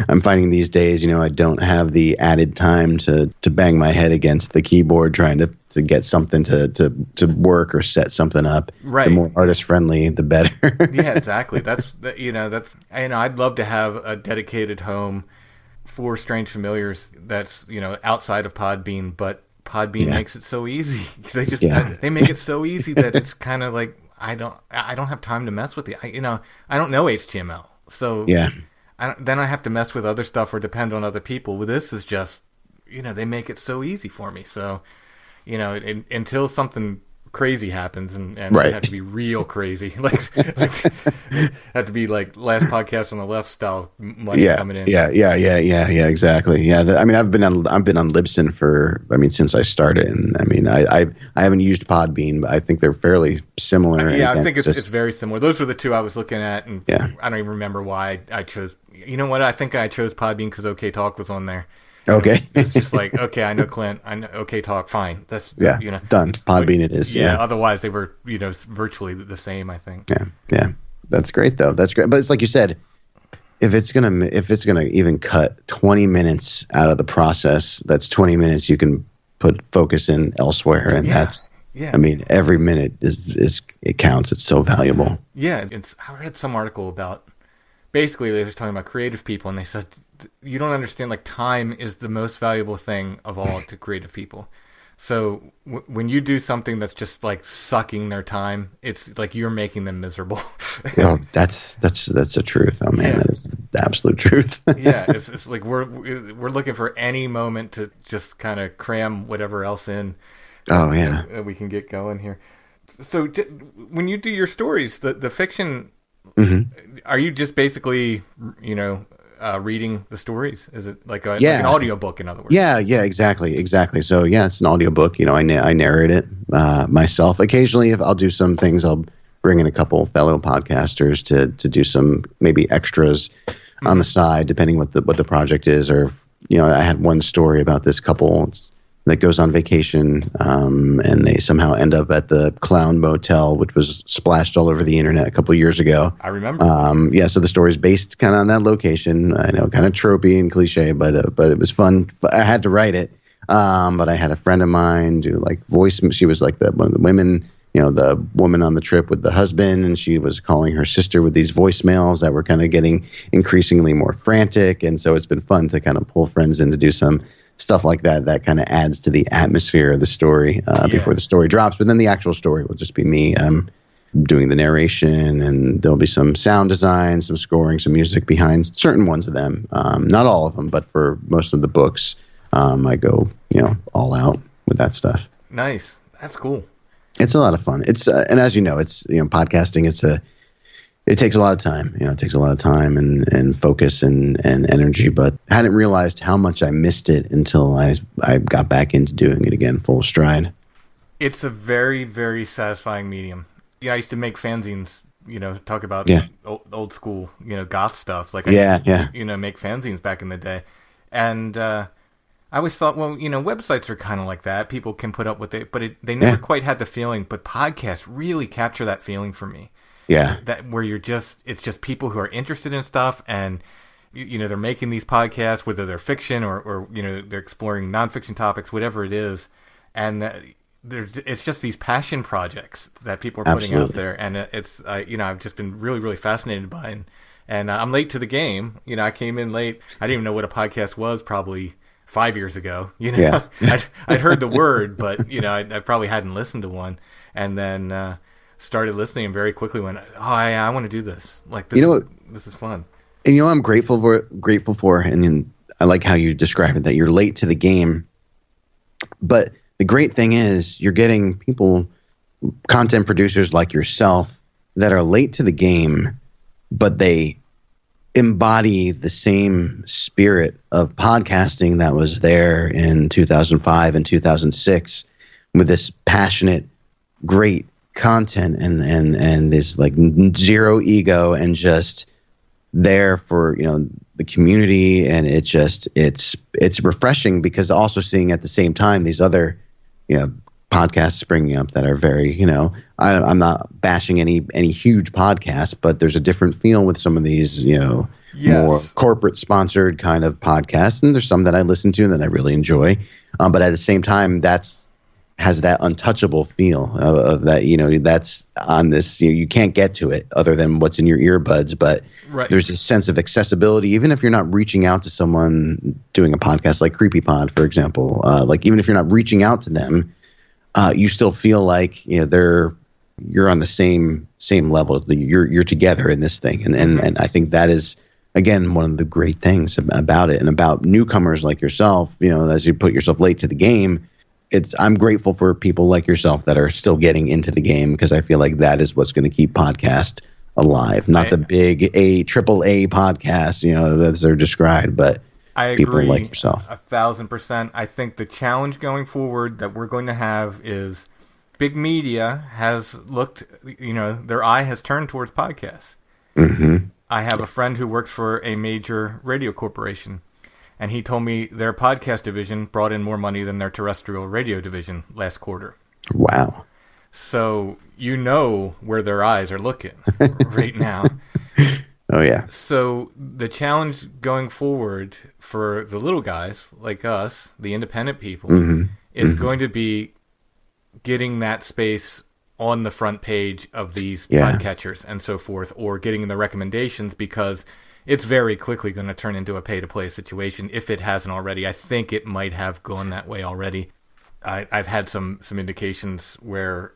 C: I'm finding these days, I don't have the added time to bang my head against the keyboard trying to get something to work or set something up.
B: Right.
C: The more artist friendly, the better.
B: Yeah, exactly. That's I'd love to have a dedicated home for Strange Familiars that's, outside of Podbean, but Podbean makes it so easy. They make it so easy that it's kind of like I don't have time to mess with it. I don't know HTML. So then I have to mess with other stuff or depend on other people. Well, this is just, they make it so easy for me. So, until something crazy happens and
C: Right.
B: it have to be real crazy, like have to be like Last Podcast on the Left style money coming in.
C: Yeah, exactly. Yeah, I've been on Libsyn for since I started, and I haven't used Podbean, but I think they're fairly similar.
B: Yeah, I think it's very similar. Those were the 2 I was looking at, and
C: Yeah.
B: I don't even remember why I chose. You know what? I think I chose Podbean because OK Talk was on there.
C: Okay.
B: It's just like, okay, I know Clint, I know OK Talk, fine. That's
C: done. Podbean it is.
B: Yeah. Otherwise, they were virtually the same. I think.
C: Yeah. That's great though. That's great. But it's like you said, if it's gonna even cut 20 minutes out of the process, that's 20 minutes you can put focus in elsewhere, and I mean, every minute is it counts. It's so valuable.
B: Yeah, I read some article about, basically they were talking about creative people, and they said you don't understand, like, time is the most valuable thing of all to creative people. So when you do something that's just like sucking their time, it's like you're making them miserable.
C: Well, that's the truth. Oh man, that is the absolute truth.
B: Yeah, it's like we're looking for any moment to just kind of cram whatever else in.
C: Oh yeah,
B: we can get going here. So when you do your stories, the fiction, are you just basically, reading the stories? Is it like an audiobook, in other words?
C: Yeah, exactly. So yeah, it's an audiobook. I narrate it myself. Occasionally, if I'll do some things, I'll bring in a couple fellow podcasters to do some maybe extras on the side, depending what the project is. Or I had one story about this couple that goes on vacation, and they somehow end up at the Clown Motel, which was splashed all over the internet a couple of years ago.
B: I remember.
C: So the story's based kind of on that location. I know, kind of tropey and cliche, but it was fun. I had to write it, but I had a friend of mine do like voice. She was like one of the women, the woman on the trip with the husband, and she was calling her sister with these voicemails that were kind of getting increasingly more frantic. And so it's been fun to kind of pull friends in to do some stuff like that kind of adds to the atmosphere of the story before the story drops. But then the actual story will just be me doing the narration, and there'll be some sound design, some scoring, some music behind certain ones of them. Not all of them, but for most of the books, I go all out with that stuff.
B: Nice. That's cool.
C: It's a lot of fun. It's and as you know, it's podcasting. It takes a lot of time. It takes a lot of time and focus and energy. But I hadn't realized how much I missed it until I got back into doing it again, full stride.
B: It's a very, very satisfying medium. I used to make fanzines. Talk about old school, goth stuff. Like make fanzines back in the day, and I always thought, well, websites are kind of like that. People can put up with it, but they never quite had the feeling. But podcasts really capture that feeling for me.
C: Yeah,
B: that where it's just people who are interested in stuff, and they're making these podcasts, whether they're fiction or they're exploring nonfiction topics, whatever it is, and it's just these passion projects that people are putting out there, and it's I've just been really, really fascinated by it. And I'm late to the game. I came in late. I didn't even know what a podcast was probably 5 years ago. I'd heard the word, but I probably hadn't listened to one, and then started listening and very quickly went, I want to do this. Like this is fun.
C: And I'm grateful for, and I like how you describe it, that you're late to the game. But the great thing is you're getting people, content producers like yourself, that are late to the game, but they embody the same spirit of podcasting that was there in 2005 and 2006 with this passionate, great content and this like zero ego and just there for the community. And it's refreshing, because also seeing at the same time these other podcasts springing up that are very I'm not bashing any huge podcasts, but there's a different feel with some of these more corporate sponsored kind of podcasts, and there's some that I listen to and that I really enjoy, but at the same time has that untouchable feel of that, that's on this, you can't get to it other than what's in your earbuds, but there's this sense of accessibility, even if you're not reaching out to someone doing a podcast like Creepy Pod, for example, like even if you're not reaching out to them, you still feel like, you're on the same level, you're together in this thing. And I think that is, again, one of the great things about it, and about newcomers like yourself, as you put yourself late to the game. I'm grateful for people like yourself that are still getting into the game, because I feel like that is what's going to keep podcast alive. Not the big triple A podcasts, as they're described, but
B: I
C: people
B: agree,
C: like yourself.
B: 1,000%. I think the challenge going forward that we're going to have is big media has looked, their eye has turned towards podcasts. Mm-hmm. I have a friend who works for a major radio corporation, and he told me their podcast division brought in more money than their terrestrial radio division last quarter.
C: Wow.
B: So where their eyes are looking right now.
C: Oh yeah.
B: So the challenge going forward for the little guys like us, the independent people, is going to be getting that space on the front page of these podcatchers and so forth, or getting the recommendations, because it's very quickly going to turn into a pay-to-play situation if it hasn't already. I think it might have gone that way already. I've had some indications where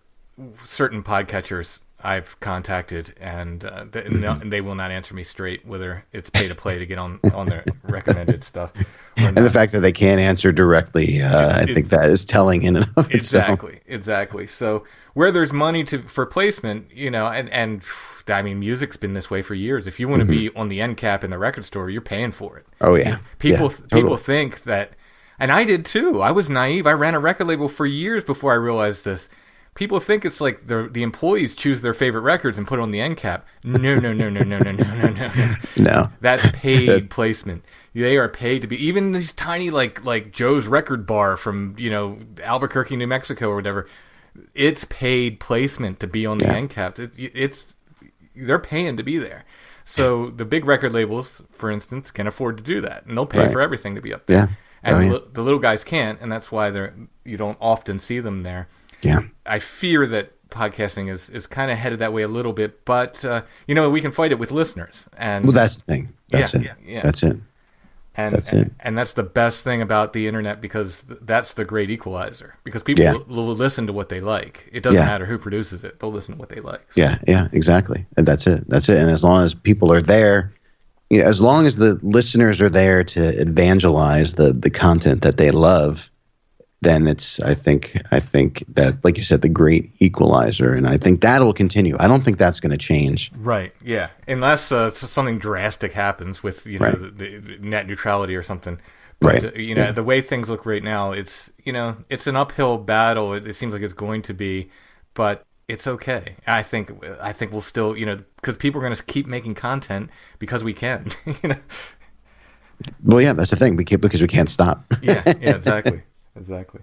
B: certain podcatchers I've contacted, and they will not answer me straight whether it's pay-to-play to get on their recommended stuff.
C: And the fact that they can't answer directly, I think that is telling in and of itself.
B: Exactly. So where there's money for placement, and I mean, music's been this way for years. If you want to be on the end cap in the record store, you're paying for it.
C: Oh yeah.
B: People think that, and I did too. I was naive. I ran a record label for years before I realized this. People think it's like the employees choose their favorite records and put it on the end cap. No.
C: No.
B: That's paid placement. They are paid to be, even these tiny like Joe's Record Bar from Albuquerque, New Mexico or whatever. It's paid placement to be on the end caps. They're paying to be there. So the big record labels, for instance, can afford to do that, and they'll pay for everything to be up there.
C: Yeah.
B: And the little guys can't, and that's why you don't often see them there.
C: Yeah.
B: I fear that podcasting is kind of headed that way a little bit, but we can fight it with listeners. And
C: that's the thing. That's it. That's it.
B: And that's the best thing about the internet, because that's the great equalizer. Because people will listen to what they like. It doesn't matter who produces it; they'll listen to what they like. So.
C: Yeah, exactly. And that's it. And as long as people are there, as long as the listeners are there to evangelize the content that they love, then it's I think that, like you said, the great equalizer, and I think that will continue. I don't think that's going to change.
B: Right. Yeah. Unless something drastic happens with the net neutrality or something. But, the way things look right now, it's an uphill battle. It seems like it's going to be, but it's okay. I think we'll still because people are going to keep making content because we can.
C: Well, yeah, that's the thing. Because we can't stop.
B: Yeah. Exactly. Exactly.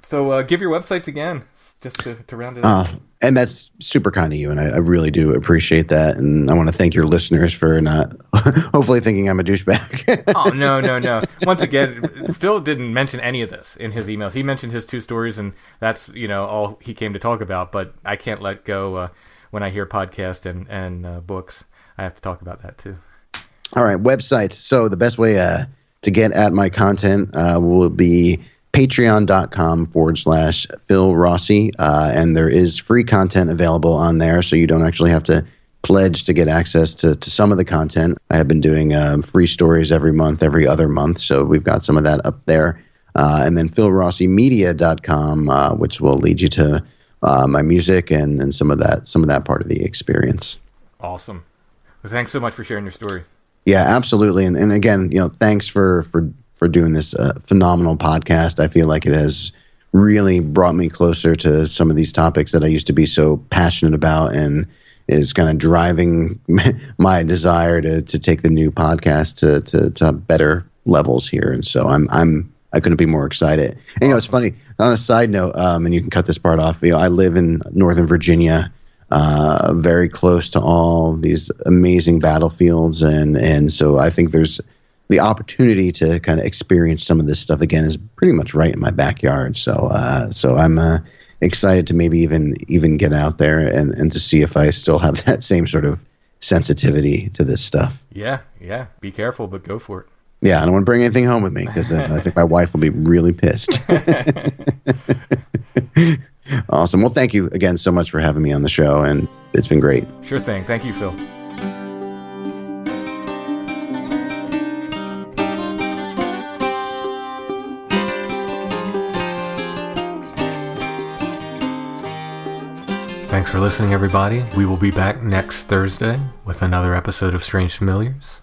B: So give your websites again, just to round it up.
C: And that's super kind of you, and I really do appreciate that. And I want to thank your listeners for not hopefully thinking I'm a douchebag.
B: Oh, no. Once again, Phil didn't mention any of this in his emails. He mentioned his 2 stories, and that's all he came to talk about. But I can't let go when I hear podcast and books. I have to talk about that too.
C: All right, websites. So the best way to get at my content will be patreon.com/Phil Rossi. And there is free content available on there, so you don't actually have to pledge to get access to some of the content. I have been doing free stories every other month, so we've got some of that up there. And then philrossimedia.com, which will lead you to my music and some of that part of the experience.
B: Awesome. Well, thanks so much for sharing your story.
C: Yeah, absolutely. And again, thanks for doing this phenomenal podcast. I feel like it has really brought me closer to some of these topics that I used to be so passionate about, and is kind of driving my desire to take the new podcast to better levels here. And so I couldn't be more excited. And it's funny, on a side note, and you can cut this part off, I live in Northern Virginia, very close to all these amazing battlefields, and so I think there's the opportunity to kind of experience some of this stuff again is pretty much right in my backyard. So I'm excited to maybe even get out there and to see if I still have that same sort of sensitivity to this stuff.
B: Yeah. Be careful, but go for it.
C: Yeah, I don't want to bring anything home with me, because I think my wife will be really pissed. Awesome. Well, thank you again so much for having me on the show, and it's been great.
B: Sure thing. Thank you, Phil. Thanks for listening, everybody. We will be back next Thursday with another episode of Strange Familiars.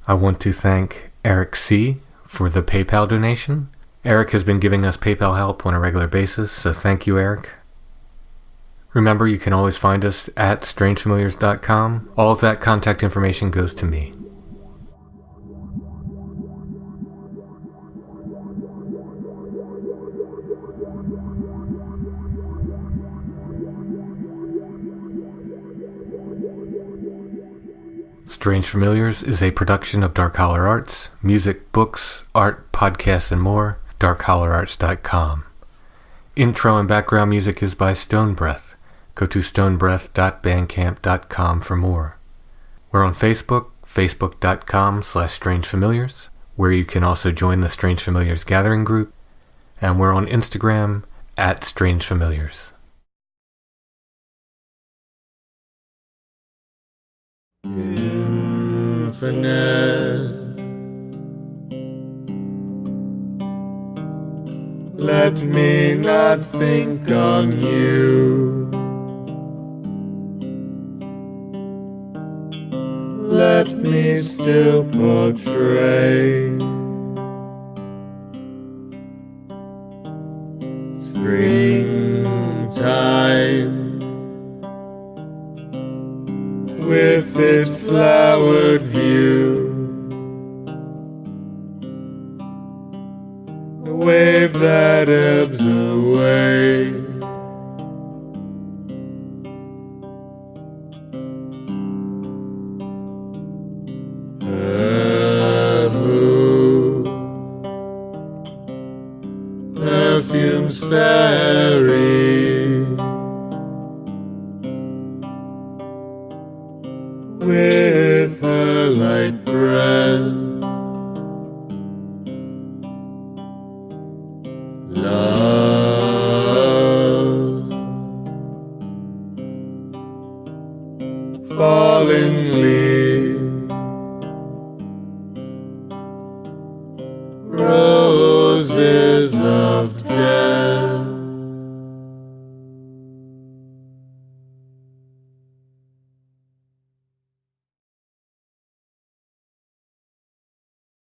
B: I want to thank Eric C. for the PayPal donation. Eric has been giving us PayPal help on a regular basis, so thank you, Eric. Remember, you can always find us at strangefamiliars.com. All of that contact information goes to me. Strange Familiars is a production of Dark Holler Arts, music, books, art, podcasts, and more, darkhollerarts.com. Intro and background music is by Stone Breath. Go to stonebreath.bandcamp.com for more. We're on Facebook, facebook.com/strangefamiliars, where you can also join the Strange Familiars Gathering group, and we're on Instagram @strangefamiliars.
D: Infinite, let me not think on you. Let me still portray springtime with its flowered view, a wave that ebbs away, her who perfumes fairy with her light breath. Love, falling leaves.